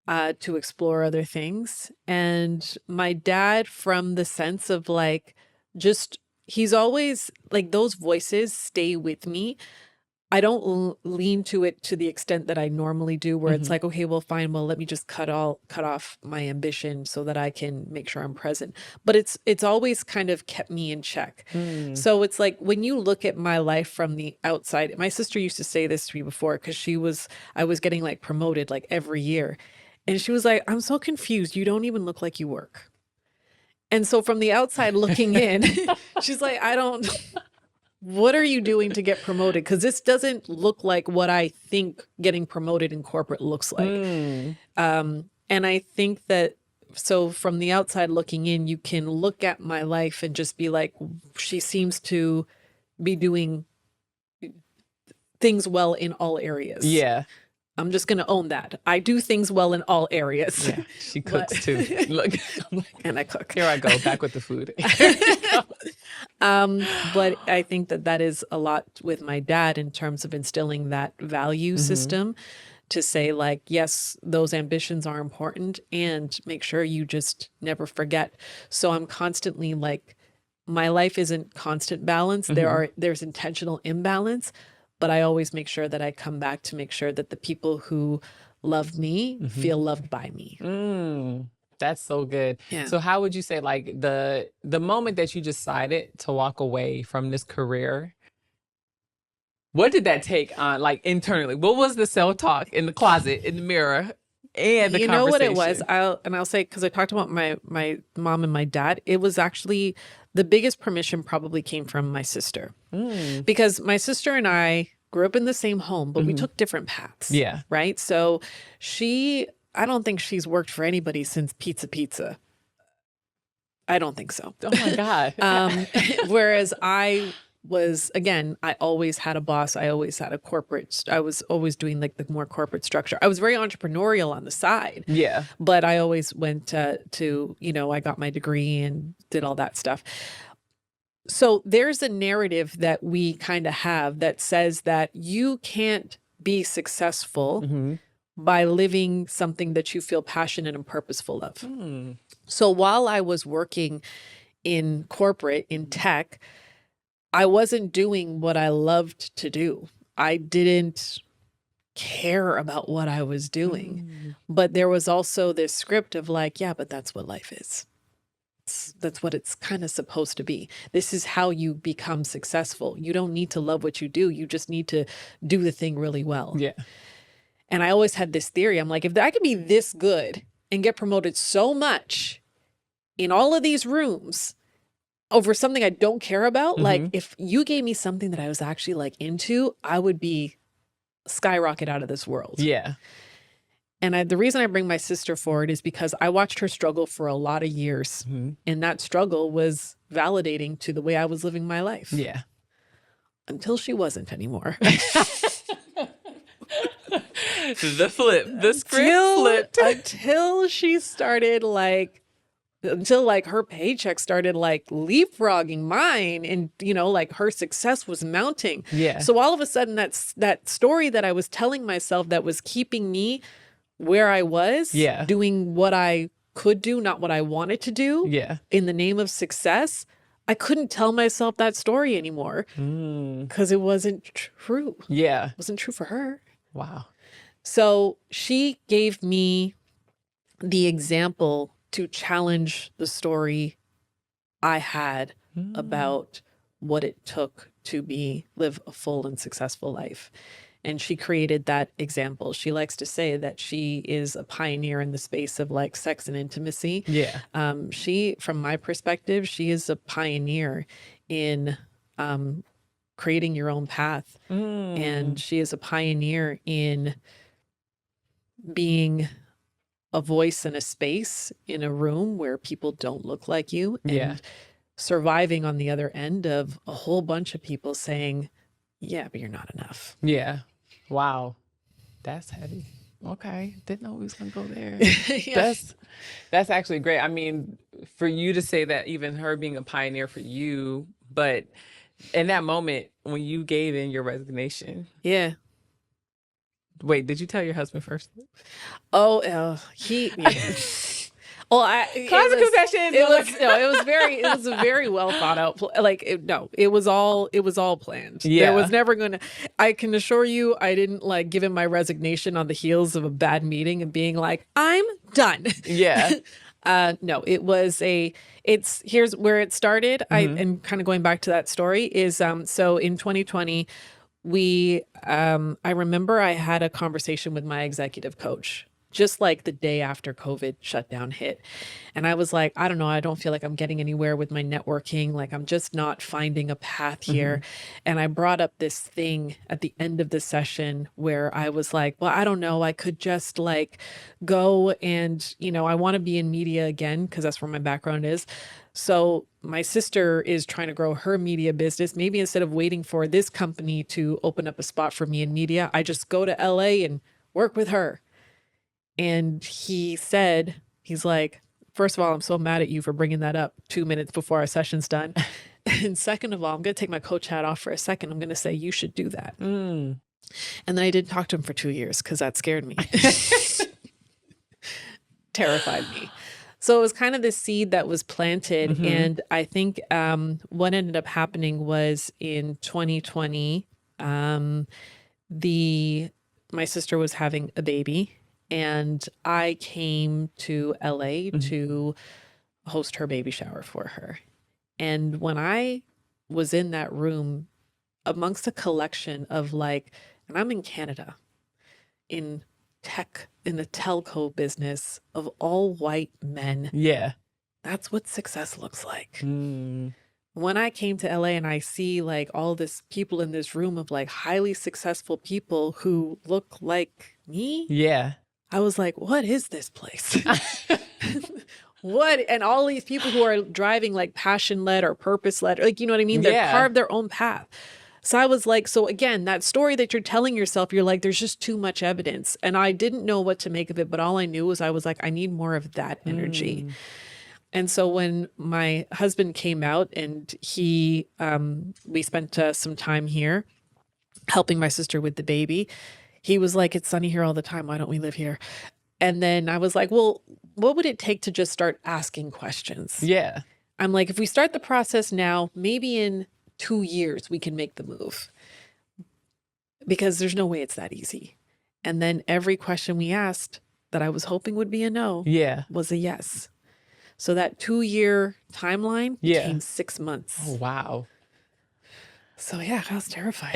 to explore other things. And my dad from the sense of like, just, he's always like those voices stay with me. I don't lean to it to the extent that I normally do, where it's like, okay, well, fine. Well, let me just cut off my ambition so that I can make sure I'm present. But it's always kind of kept me in check. So it's like when you look at my life from the outside, my sister used to say this to me before because I was getting like promoted like every year. And she was like, I'm so confused. You don't even look like you work. And so from the outside looking in, she's like, what are you doing to get promoted? Because this doesn't look like what I think getting promoted in corporate looks like. And I think that, so from the outside looking in, you can look at my life and just be like, she seems to be doing things well in all areas. Yeah. I'm just going to own that. I do things well in all areas. Yeah, she cooks too. Look, and I cook. Here I go, back with the food. But I think that is a lot with my dad in terms of instilling that value system to say like, yes, those ambitions are important and make sure you just never forget. So I'm constantly like, my life isn't constant balance. There's intentional imbalance. But I always make sure that I come back to make sure that the people who love me feel loved by me. That's so good. Yeah. So how would you say like the moment that you decided to walk away from this career, what did that take on like internally? What was the self-talk in the closet, in the mirror, and the conversation? You know what it was? I'll say, because I talked about my mom and my dad, it was actually the biggest permission probably came from my sister. Because my sister and I grew up in the same home, but we took different paths. Yeah. Right? So I don't think she's worked for anybody since Pizza. I don't think so. Oh my God. Whereas I was, again, I always had a boss. I always had I was always doing like the more corporate structure. I was very entrepreneurial on the side. Yeah. But I always went to, I got my degree and did all that stuff. So there's a narrative that we kind of have that says that you can't be successful by living something that you feel passionate and purposeful of. So while I was working in corporate, in tech, I wasn't doing what I loved to do. I didn't care about what I was doing. But there was also this script of like, yeah, but that's what life is. That's what it's kind of supposed to be. This is how you become successful. You don't need to love what you do. You just need to do the thing really well. Yeah. And I always had this theory. I'm like, if I could be this good and get promoted so much in all of these rooms over something I don't care about, like if you gave me something that I was actually like into, I would be skyrocket out of this world. Yeah. And the reason I bring my sister forward is because I watched her struggle for a lot of years. And that struggle was validating to the way I was living my life. Yeah. Until she wasn't anymore. The script flipped. Until she started until her paycheck started like leapfrogging mine and, like her success was mounting. Yeah. So all of a sudden that story that I was telling myself that was keeping me where I was, doing what I could do, not what I wanted to do, in the name of success, I couldn't tell myself that story anymore because it wasn't true. Yeah. It wasn't true for her. Wow. So she gave me the example to challenge the story I had about what it took to live a full and successful life. And she created that example. She likes to say that she is a pioneer in the space of like sex and intimacy. Yeah. She, from my perspective, she is a pioneer in creating your own path. And she is a pioneer in being a voice in a space, in a room where people don't look like you, and surviving on the other end of a whole bunch of people saying, yeah, but you're not enough. Yeah. Wow. That's heavy. Okay. Didn't know we was going to go there. Yeah. That's actually great. I mean, for you to say that, even her being a pioneer for you, but in that moment when you gave in your resignation. Yeah. Wait, did you tell your husband first? Oh, well, Closet confessions. It was a very well thought out. It was all planned. Yeah. There was never gonna. I can assure you, I didn't like give him my resignation on the heels of a bad meeting and being like, I'm done. Yeah. No, here's where it started. And kind of going back to that story is, so in 2020, I remember I had a conversation with my executive coach just like the day after COVID shutdown hit. And I was like, I don't know, I don't feel like I'm getting anywhere with my networking. Like I'm just not finding a path here. And I brought up this thing at the end of the session where I was like, well, I don't know, I could just like go and, I want to be in media again because that's where my background is. So my sister is trying to grow her media business. Maybe instead of waiting for this company to open up a spot for me in media, I just go to LA and work with her. And he's like, first of all, I'm so mad at you for bringing that up 2 minutes before our session's done. And second of all, I'm going to take my coach hat off for a second. I'm going to say, you should do that. And then I didn't talk to him for 2 years because that scared me. Terrified me. So it was kind of this seed that was planted. And I think what ended up happening was in 2020, my sister was having a baby. And I came to LA to host her baby shower for her. And when I was in that room amongst a collection of and I'm in Canada, in the telco business of all white men. Yeah. That's what success looks like. When I came to LA and I see all this people in this room of highly successful people who look like me. Yeah. I was like, what is this place? What? And all these people who are driving passion-led or purpose-led, you know what I mean? They're carved their own path. So I was like, so again, that story that you're telling yourself, you're like, there's just too much evidence. And I didn't know what to make of it, but all I knew was I was like, I need more of that energy. And so when my husband came out and we spent some time here helping my sister with the baby, he was like, it's sunny here all the time. Why don't we live here? And then I was like, well, what would it take to just start asking questions? Yeah. I'm like, if we start the process now, maybe in 2 years, we can make the move. Because there's no way it's that easy. And then every question we asked that I was hoping would be a no was a yes. So that 2-year timeline became 6 months. Oh, wow. So I was terrified.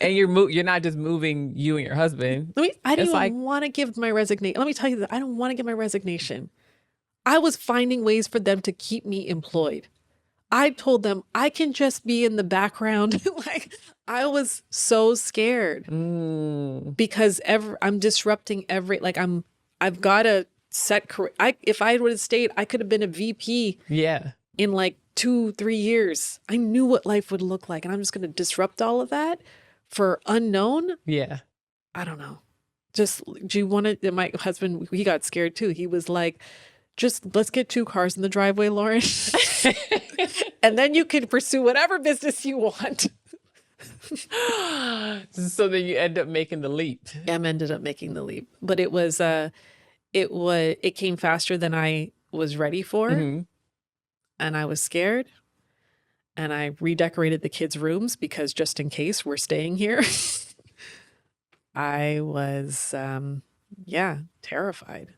And you're not just moving you and your husband. I didn't even want to give my resignation. Let me tell you that I don't want to give my resignation. I was finding ways for them to keep me employed. I told them I can just be in the background. I was so scared because I'm disrupting I've got to set career. If I would have stayed, I could have been a VP. Yeah. In 2-3 years. I knew what life would look like, and I'm just going to disrupt all of that for unknown. Yeah. I don't know. Just, do you want to? My husband, he got scared too. He was like, just let's get 2 cars in the driveway, Lauren. And then you can pursue whatever business you want. So then you end up making the leap. I ended up making the leap, but it came faster than I was ready for. And I was scared. And I redecorated the kids' rooms because just in case we're staying here. I was, terrified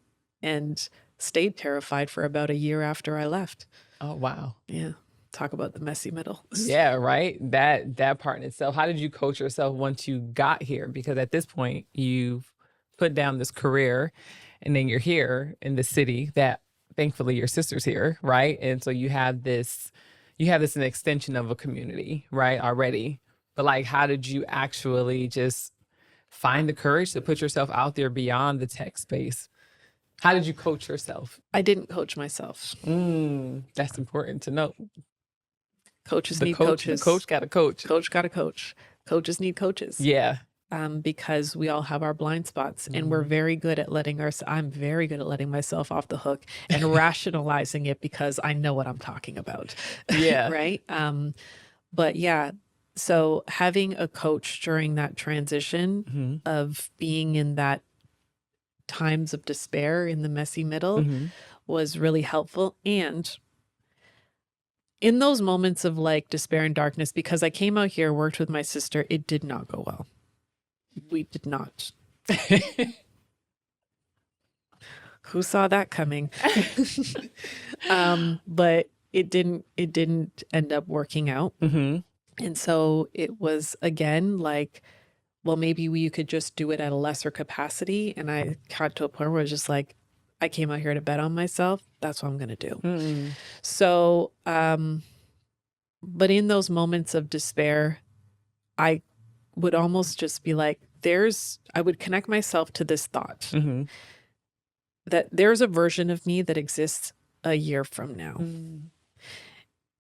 and stayed terrified for about a year after I left. Oh, wow. Yeah. Talk about the messy middle. Yeah, right. That part in itself. How did you coach yourself once you got here? Because at this point, you've put down this career, and then you're here in the city that thankfully your sister's here, right? And so you have this an extension of a community, right? Already. But like, how did you actually just find the courage to put yourself out there beyond the tech space? How did you coach yourself? I didn't coach myself. That's important to know. Coaches The need coach, coaches. the coach got a coach. Coach got a coach. Coaches need coaches. Yeah. Because we all have our blind spots, and we're very good at I'm very good at letting myself off the hook and rationalizing it because I know what I'm talking about. Yeah. Right. But yeah, so having a coach during that transition of being in that times of despair in the messy middle was really helpful. And in those moments of like despair and darkness, because I came out here, worked with my sister, it did not go well. We did not. Who saw that coming? But it didn't end up working out. And so it was again like, well, maybe you could just do it at a lesser capacity. And I got to a point where I was just like, I came out here to bet on myself. That's what I'm going to do. So, but in those moments of despair, I would almost just be like, I would connect myself to this thought that there's a version of me that exists a year from now.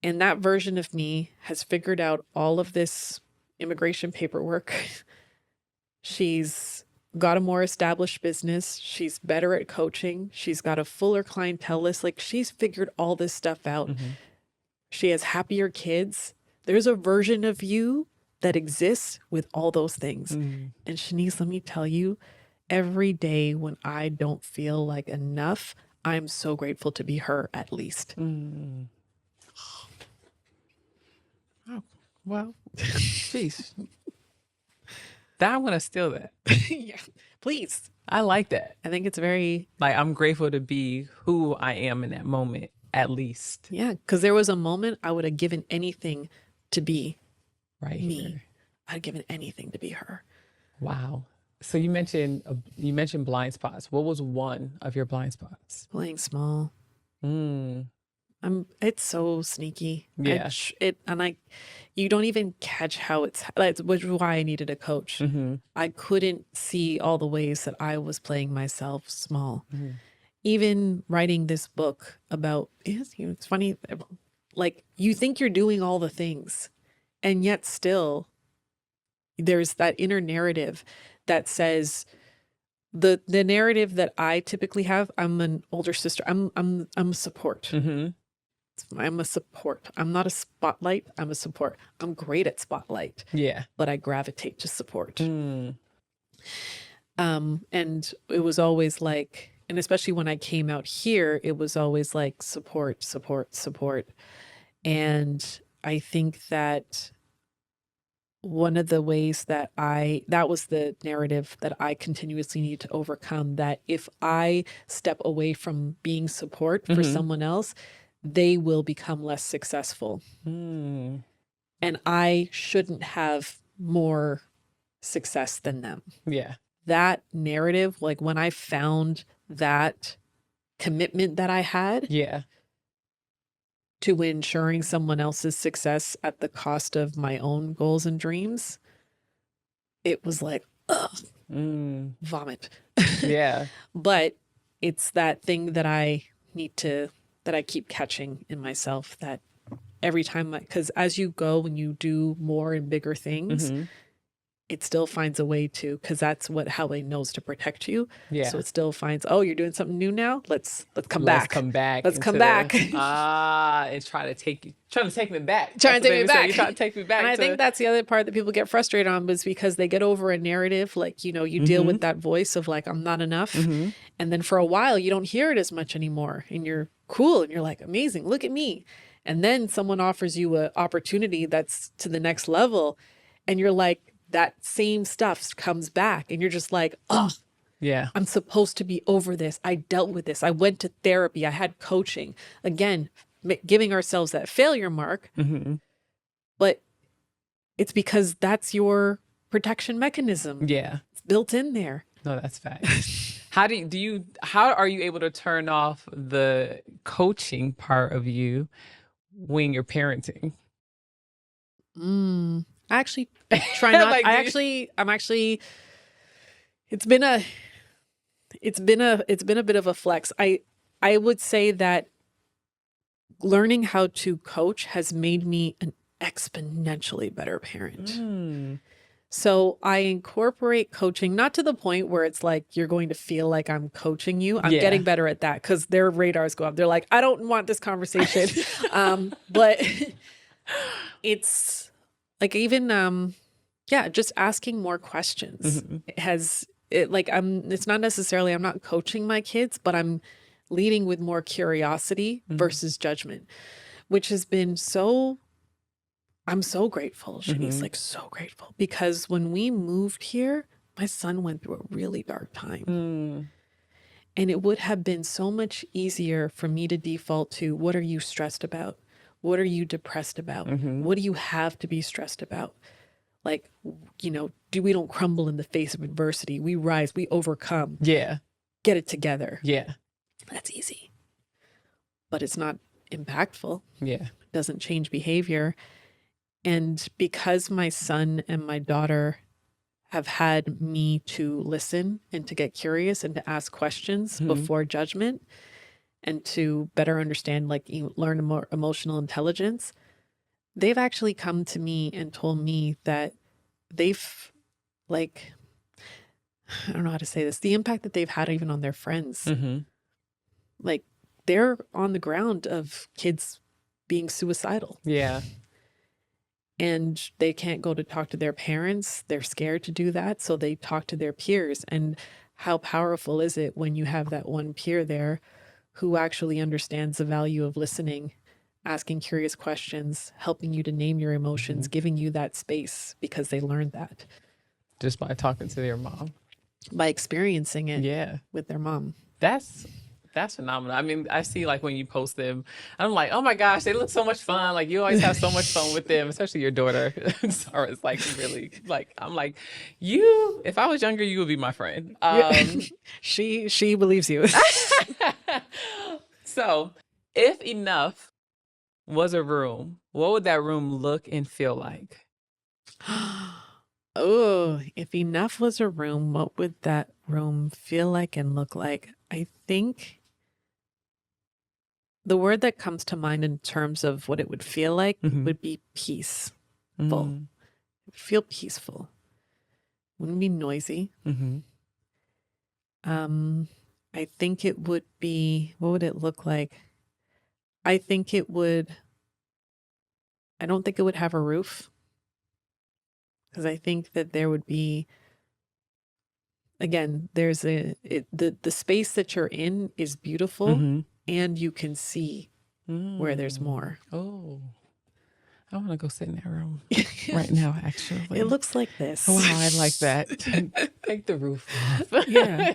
And that version of me has figured out all of this immigration paperwork. She's got a more established business. She's better at coaching. She's got a fuller clientele list. Like, she's figured all this stuff out. She has happier kids. There's a version of you that exists with all those things. And Shaniece, let me tell you, every day when I don't feel like enough, I'm so grateful to be her at least. Oh, well, jeez. I want to steal that. Yeah, please. I like that. I think it's very... Like, I'm grateful to be who I am in that moment, at least. Yeah, because there was a moment I would have given anything to be me. Here. I'd given anything to be her. Wow. So you mentioned blind spots. What was one of your blind spots? Playing small. It's so sneaky. Yeah. You don't even catch how which is why I needed a coach. I couldn't see all the ways that I was playing myself small. Even writing this book about, it's funny, like, you think you're doing all the things, and yet still there's that inner narrative that says, the narrative that I typically have, I'm an older sister. I'm a support. I'm a support. I'm not a spotlight. I'm a support. I'm great at spotlight. Yeah. But I gravitate to support. And it was always like, and especially when I came out here, it was always like support, support, support. And I think that one of the ways that was the narrative that I continuously need to overcome, that if I step away from being support for someone else, they will become less successful. And I shouldn't have more success than them. Yeah. That narrative, like, when I found that commitment that I had to ensuring someone else's success at the cost of my own goals and dreams, it was like, ugh, vomit. Yeah. But it's that thing that I keep catching in myself, that every time, because as you go and you do more and bigger things, it still finds a way to, because that's how it knows to protect you. Yeah. So it still finds, oh, you're doing something new now? Let's come back. Let's come back. And trying to take me back. Trying to take me back. And I think that's the other part that people get frustrated on, was because they get over a narrative, like, you deal with that voice of like, I'm not enough. And then for a while, you don't hear it as much anymore, and you're cool and you're like, amazing, look at me. And then someone offers you an opportunity that's to the next level, and you're like, that same stuff comes back, and you're just like, oh, yeah, I'm supposed to be over this. I dealt with this. I went to therapy. I had coaching. Again, giving ourselves that failure mark, Mm-hmm. but it's because that's your protection mechanism. Yeah. It's built in there. No, that's facts. How are you able to turn off the coaching part of you when you're parenting? I actually try not. Like, I'm actually. It's been a bit of a flex. I would say that learning how to coach has made me an exponentially better parent. So I incorporate coaching, not to the point where it's like you're going to feel like I'm coaching you. I'm Yeah. getting better at that because their radars go up. They're like, I don't want this conversation. But it's like even just asking more questions it's not necessarily I'm not coaching my kids, but I'm leading with more curiosity versus judgment, which has been I'm so grateful. Shaniece, like so grateful, because when we moved here, my son went through a really dark time. And it would have been so much easier for me to default to, what are you stressed about? What are you depressed about? What do you have to be stressed about? Like, we don't crumble in the face of adversity. We rise, we overcome. Yeah. Get it together. Yeah. That's easy. But it's not impactful. Yeah. It doesn't change behavior. And because my son and my daughter have had me to listen and to get curious and to ask questions before judgment and to better understand, like learn more emotional intelligence, they've actually come to me and told me that they've I don't know how to say this, the impact that they've had even on their friends. Like they're on the ground of kids being suicidal. Yeah. And they can't go to talk to their parents. They're scared to do that. So they talk to their peers. And how powerful is it when you have that one peer there who actually understands the value of listening, asking curious questions, helping you to name your emotions, giving you that space because they learned that. Just by talking to their mom. By experiencing it with their mom. That's phenomenal. I mean, I see like when you post them, I'm like, oh my gosh, they look so much fun. Like you always have so much fun with them, especially your daughter. Sarah's like really like, I'm like, if I was younger, you would be my friend. She believes you. So if enough was a room, what would that room look and feel like? Oh, if enough was a room, what would that room feel like and look like? I think the word that comes to mind in terms of what it would feel like would be peaceful. Feel peaceful. Wouldn't be noisy. I think it would be, what would it look like? I don't think it would have a roof. Because I think that there would be, again, there's the space that you're in is beautiful and you can see where there's more. Oh, I want to go sit in that room right now, actually. It looks like this. Wow, I like that. Take the roof off. Yeah.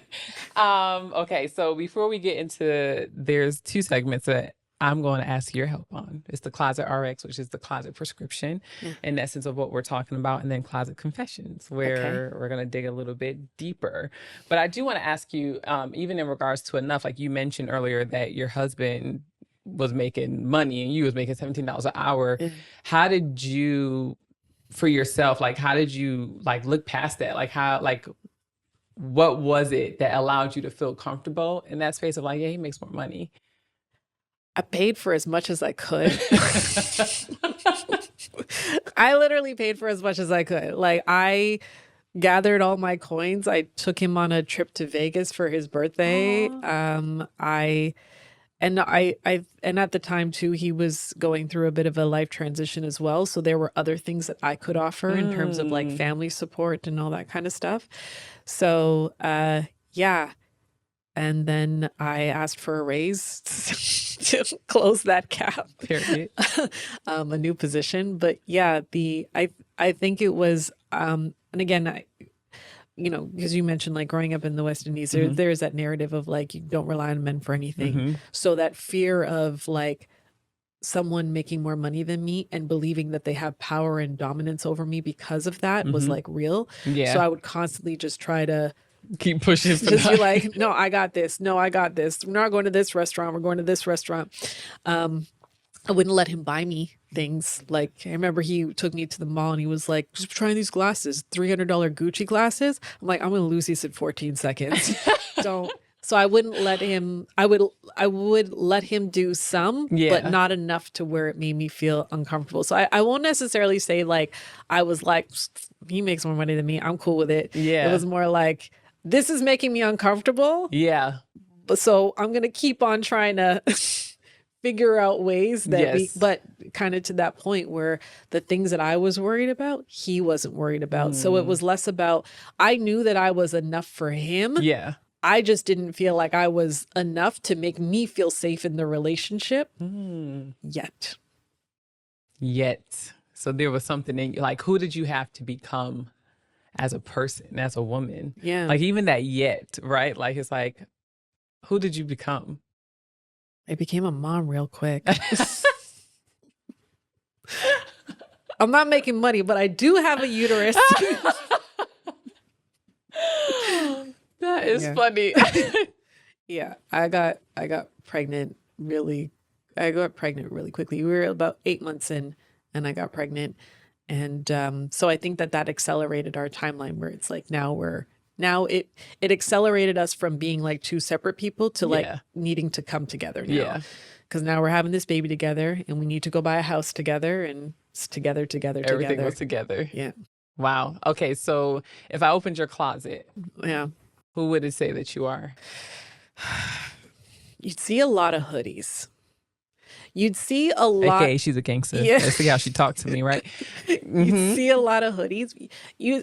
Okay, so before we get into, there's two segments that I'm going to ask your help on. It's the Closet RX, which is the closet prescription, in essence of what we're talking about, and then Closet Confessions, where we're going to dig a little bit deeper. But I do want to ask you, even in regards to enough, like you mentioned earlier that your husband was making money and you was making $17 an hour. How did you, for yourself, like how did you like look past that? Like what was it that allowed you to feel comfortable in that space of like, yeah, he makes more money? I paid for as much as I could. I literally paid for as much as I could. Like I gathered all my coins. I took him on a trip to Vegas for his birthday. And at the time too, he was going through a bit of a life transition as well. So there were other things that I could offer in terms of like family support and all that kind of stuff. So, yeah. And then I asked for a raise to close that gap. Period. A new position. But yeah, I think it was, and again, because you mentioned like growing up in the West Indies, there's that narrative of like, you don't rely on men for anything. So that fear of like, someone making more money than me and believing that they have power and dominance over me because of that was like real. Yeah. So I would constantly just try to Keep pushing for just be that. like, no, I got this. No, I got this. We're not going to this restaurant. We're going to this restaurant. I wouldn't let him buy me things. Like, I remember he took me to the mall and he was like, just trying these glasses, $300 Gucci glasses. I'm like, I'm going to lose these in 14 seconds. Don't. So I wouldn't let him, I would let him do some, but Yeah. not enough to where it made me feel uncomfortable. So I won't necessarily say like, I was like, he makes more money than me. I'm cool with it. Yeah. It was more like, this is making me uncomfortable. Yeah. But so I'm going to keep on trying to figure out ways that Yes. but kind of to that point where the things that I was worried about, he wasn't worried about. So it was less about, I knew that I was enough for him. Yeah. I just didn't feel like I was enough to make me feel safe in the relationship yet. Yet. So there was something in you. Like, who did you have to become as a person, as a woman? Yeah. Like, even that yet, right? Like, it's like, who did you become? I became a mom real quick. I'm not making money, but I do have a uterus. That is Yeah. funny. Yeah, I got pregnant really quickly. We were about 8 months in and I got pregnant. And so I think that accelerated our timeline where it's like now it accelerated us from being like two separate people to like Yeah. needing to come together now. Yeah. Because now we're having this baby together and we need to go buy a house together and it's together. Everything was together. Yeah. Wow. Okay. So if I opened your closet, Yeah. who would it say that you are? You'd see a lot of hoodies. You'd see a lot. AKA, she's a gangster. Yeah. Let's see how she talked to me, right? You'd see a lot of hoodies.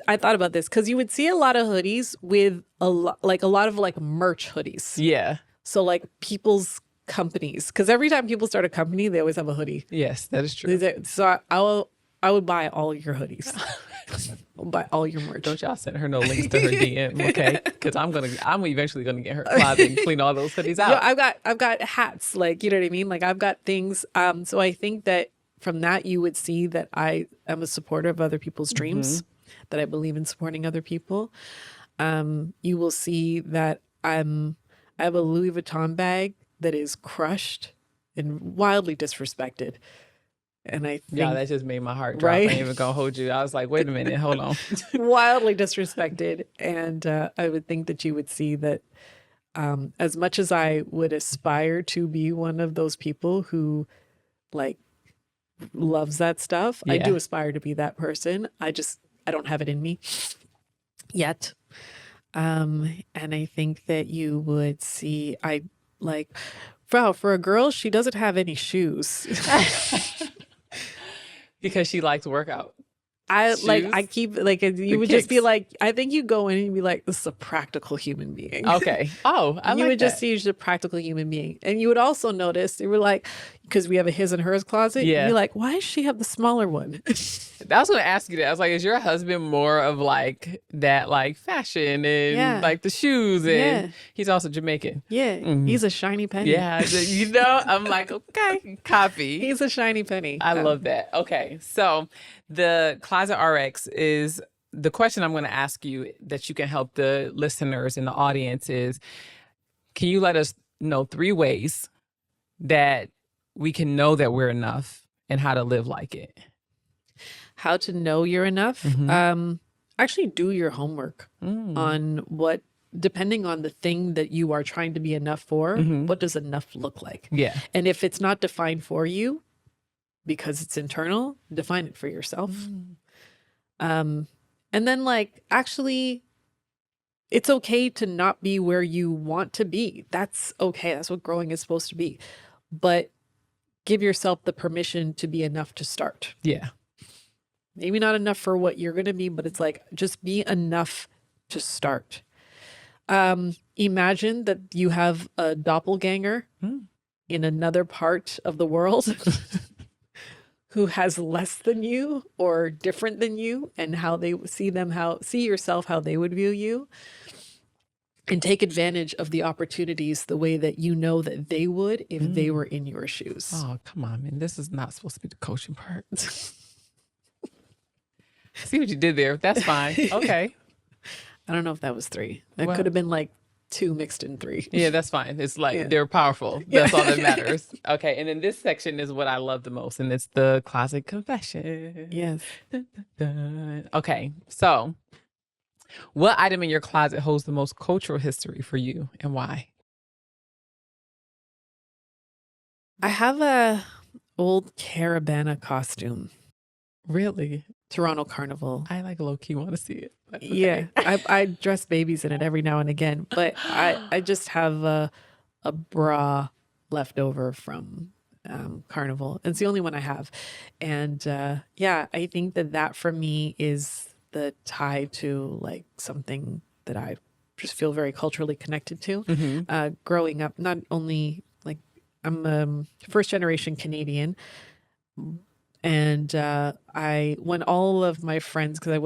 I thought about this because you would see a lot of hoodies with a lot of like merch hoodies. Yeah. So like people's companies, because every time people start a company, they always have a hoodie. Yes, that is true. So I would buy all your hoodies. I'll buy all your merch. Don't y'all send her no links to her DM, okay? Because I'm eventually gonna get her closet and clean all those hoodies out. Yo, I've got hats, like, you know what I mean? Like I've got things. So I think that from that you would see that I am a supporter of other people's dreams, that I believe in supporting other people. You will see that I have a Louis Vuitton bag that is crushed and wildly disrespected. And I think Yeah, that just made my heart drop. Right? I ain't even gonna hold you. I was like, wait a minute, hold on. wildly disrespected. And I would think that you would see that as much as I would aspire to be one of those people who like loves that stuff, I Yeah. do aspire to be that person. I don't have it in me yet. And I think that you would see, wow, for a girl, she doesn't have any shoes. Because she likes workout. You would just be kicks. like, I think you go in and be like, this is a practical human being. Okay. Oh, I you like would just that. see she's a practical human being. And you would also notice, they were like, because we have a his and hers closet, Yeah. you'd be like, why does she have the smaller one? I was gonna ask you that. I was like, is your husband more of like that, like fashion and Yeah. like the shoes? And Yeah. he's also Jamaican. Yeah, he's a shiny penny. Yeah, I'm like, okay, copy. He's a shiny penny. I love that. Okay, so the Closet RX is the question I'm going to ask you that you can help the listeners and the audience is, can you let us know 3 ways that we can know that we're enough and how to live like it? How to know you're enough. Actually do your homework on what, depending on the thing that you are trying to be enough for, what does enough look like? Yeah. And if it's not defined for you because it's internal, define it for yourself. And then like, actually, it's okay to not be where you want to be. That's okay. That's what growing is supposed to be. But give yourself the permission to be enough to start. Yeah. Maybe not enough for what you're going to be, but it's like, just be enough to start. Imagine that you have a doppelganger in another part of the world who has less than you or different than you, and how they see yourself, how they would view you. and take advantage of the opportunities the way that you know that they would if they were in your shoes. Oh, come on, man. This is not supposed to be the coaching part. See what you did there. That's fine. Okay. I don't know if that was 3. That Well- could have been like 2 mixed in 3. Yeah, that's fine. It's like Yeah. they're powerful. That's all that matters. Okay. And then this section is what I love the most, and it's the closet confession. Yes. Dun, dun, dun. Okay. So, what item in your closet holds the most cultural history for you and why? I have a old Caravana costume, Really? Toronto Carnival. I like low key want to see it. But okay. Yeah, I dress babies in it every now and again, but I just have a bra left over from Carnival. It's the only one I have, and yeah, I think that for me is the tie to like something that I just feel very culturally connected to. Growing up, not only like I'm first generation Canadian. And when all of my friends, because I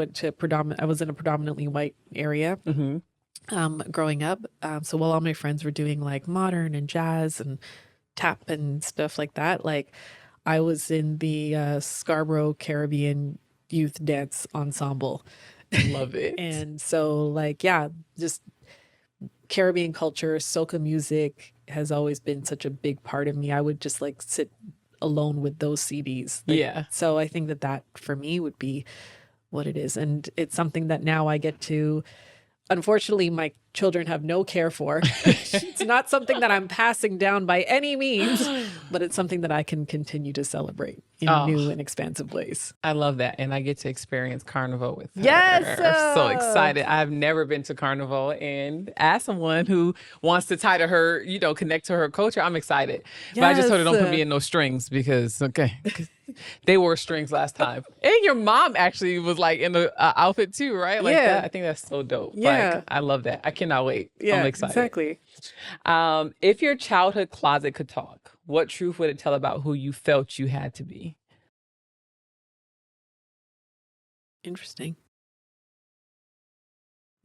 was in a predominantly white area growing up. So while all my friends were doing like modern and jazz and tap and stuff like that, like I was in the Scarborough Caribbean Youth Dance Ensemble. Love it. And so like, yeah, just Caribbean culture, soca music has always been such a big part of me. I would just like sit alone with those CDs. Yeah. So I think that for me would be what it is. And it's something that now I get to, unfortunately, my children have no care for. It's not something that I'm passing down by any means, but it's something that I can continue to celebrate in new and expansive ways. I love that. And I get to experience Carnival with her. Yes! So excited. I've never been to Carnival. And as someone who wants to tie to her, connect to her culture, I'm excited. But I just hope they don't put me in no strings because, they wore strings last time. And your mom actually was like in the outfit too, right? Like Yeah. that. I think that's so dope. Yeah. Like, I love that. I cannot wait. Yeah, I'm excited. exactly. If your childhood closet could talk, what truth would it tell about who you felt you had to be? Interesting.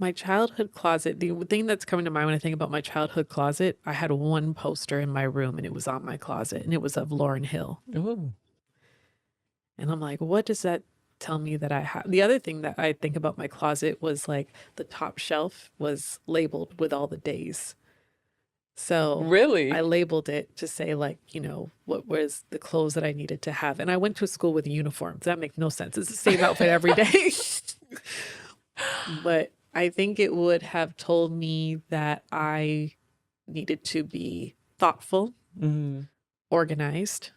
My childhood closet, the thing that's coming to mind when I think about my childhood closet, I had one poster in my room and it was on my closet and it was of Lauryn Hill. Ooh. And I'm like, what does that tell me that I have? The other thing that I think about my closet was like the top shelf was labeled with all the days. So Really? I labeled it to say like, what was the clothes that I needed to have. And I went to school with a uniform. So that makes no sense. It's the same outfit every day. But I think it would have told me that I needed to be thoughtful, organized.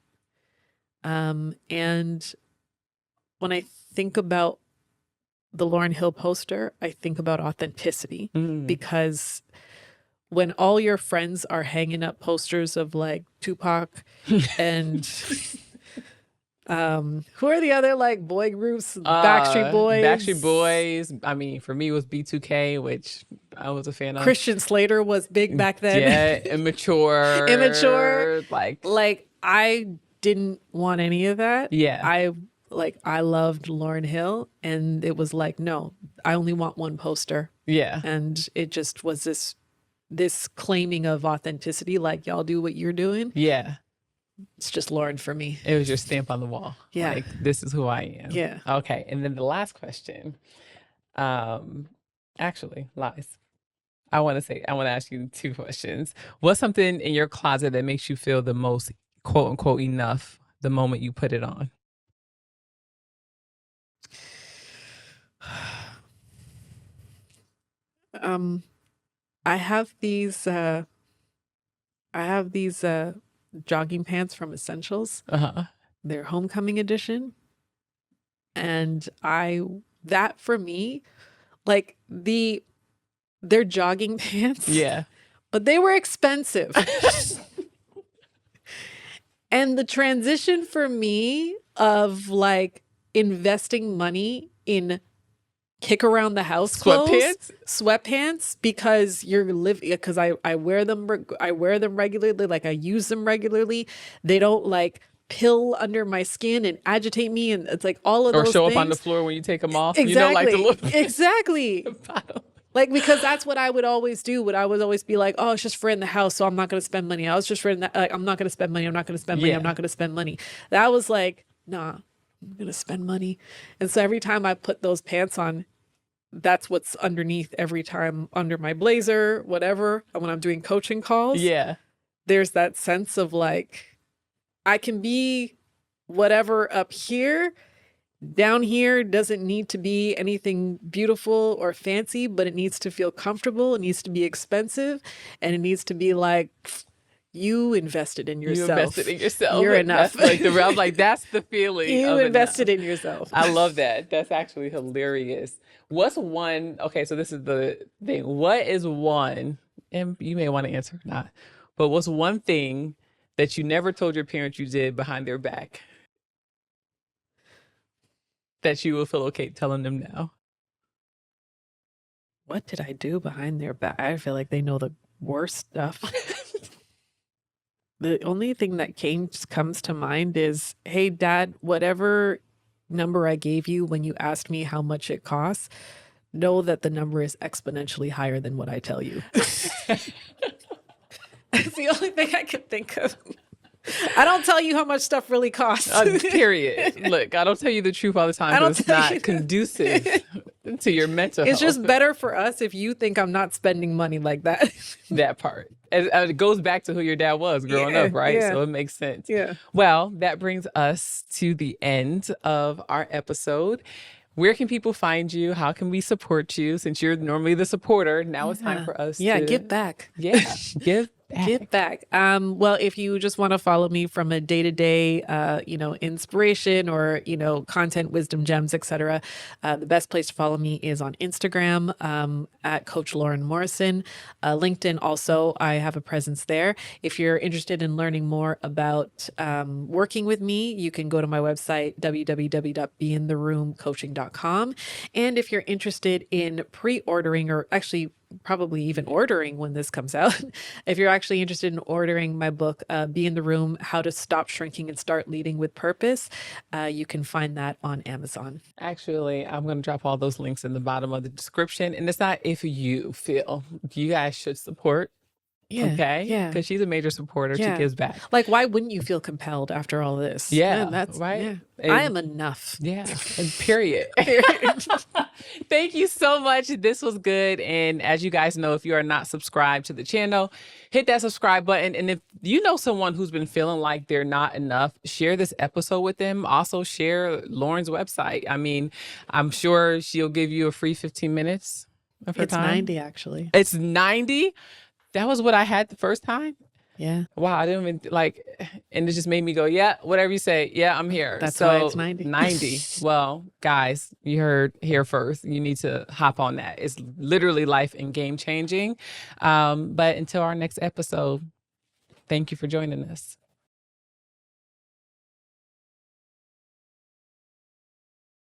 And when I think about the Lauryn Hill poster, I think about authenticity because when all your friends are hanging up posters of like Tupac and who are the other like boy groups? Backstreet Boys. Backstreet Boys. I mean, for me, it was B2K, which I was a fan of. Christian Slater was big back then. Yeah, immature. Like I didn't want any of that. Yeah. I loved Lauryn Hill and it was like, no, I only want one poster. Yeah. And it just was this claiming of authenticity, like y'all do what you're doing. Yeah. It's just Lauren for me. It was your stamp on the wall. Yeah. Like, this is who I am. Yeah. Okay. And then the last question, actually lies. I want to ask you 2 questions. What's something in your closet that makes you feel the most quote unquote enough the moment you put it on? I have these jogging pants from Essentials. They're homecoming edition. And that for me, like they're jogging pants. Yeah. But they were expensive. And the transition for me of like investing money in kick around the house clothes, sweatpants, because because I wear them regularly, like I use them regularly. They don't like pill under my skin and agitate me, and it's like all of those or show things. up on the floor when you take them off. Exactly. You don't like to look exactly. Like, because that's what I would always do. What I would always be like, oh, it's just for in the house, so I'm not going to spend money. I was just for in that, like, I'm not going to spend money. I'm not going to spend money. I'm Yeah. not going to spend money. That was like, nah, I'm going to spend money. And so every time I put those pants on, that's what's underneath every time under my blazer, whatever. And when I'm doing coaching calls, Yeah. there's that sense of like, I can be whatever up here. Down here doesn't need to be anything beautiful or fancy, but it needs to feel comfortable. It needs to be expensive. And it needs to be like, you invested in yourself. You invested in yourself. You're enough. That's like I'm like, that's the feeling. You of invested enough. in yourself. I love that. That's actually hilarious. What's one, okay, so this is the thing. What is one, and you may want to answer or not, but what's one thing that you never told your parents you did behind their back that you will feel okay telling them now? What did I do behind their back? I feel like they know the worst stuff. The only thing that comes to mind is, hey, Dad, whatever number I gave you when you asked me how much it costs, know that the number is exponentially higher than what I tell you. That's the only thing I can think of. I don't tell you how much stuff really costs. Period. Look, I don't tell you the truth all the time. I don't It's tell not you. conducive to your mental It's health. just better for us if you think I'm not spending money like that. That part. It goes back to who your dad was growing Yeah, up, right? yeah. So it makes sense. Yeah. Well, that brings us to the end of our episode. Where can people find you? How can we support you? Since you're normally the supporter, now it's time for us to give back. Yeah, give back. Give back. Well, if you just want to follow me from a day-to-day, inspiration or, content, wisdom gems, etc., the best place to follow me is on Instagram, at Coach Lauren Morrison. LinkedIn also, I have a presence there. If you're interested in learning more about working with me, you can go to my website, www.beintheroomcoaching.com. And if you're interested in pre-ordering, or actually probably even ordering when this comes out, if you're actually interested in ordering my book, Be in the Room, How to Stop Shrinking and Start Leading with Purpose, you can find that on Amazon. Actually, I'm going to drop all those links in the bottom of the description. And it's not if you feel you guys should support. Yeah. Okay. Yeah. Because she's a major supporter. Yeah. She gives back. Like, why wouldn't you feel compelled after all this? Yeah. Man, that's right. Yeah. And- I am enough. Yeah. And period. Thank you so much. This was good. And as you guys know, if you are not subscribed to the channel, hit that subscribe button. And if you know someone who's been feeling like they're not enough, share this episode with them. Also share Lauren's website. I mean, I'm sure she'll give you a free 15 minutes of her It's time. 90, actually. It's 90. That was what I had the first time. Yeah. Wow, I didn't even and it just made me go, yeah, whatever you say. Yeah, I'm here. That's so why it's 90. 90. Well, guys, you heard here first. You need to hop on that. It's literally life and game changing. But until our next episode, thank you for joining us.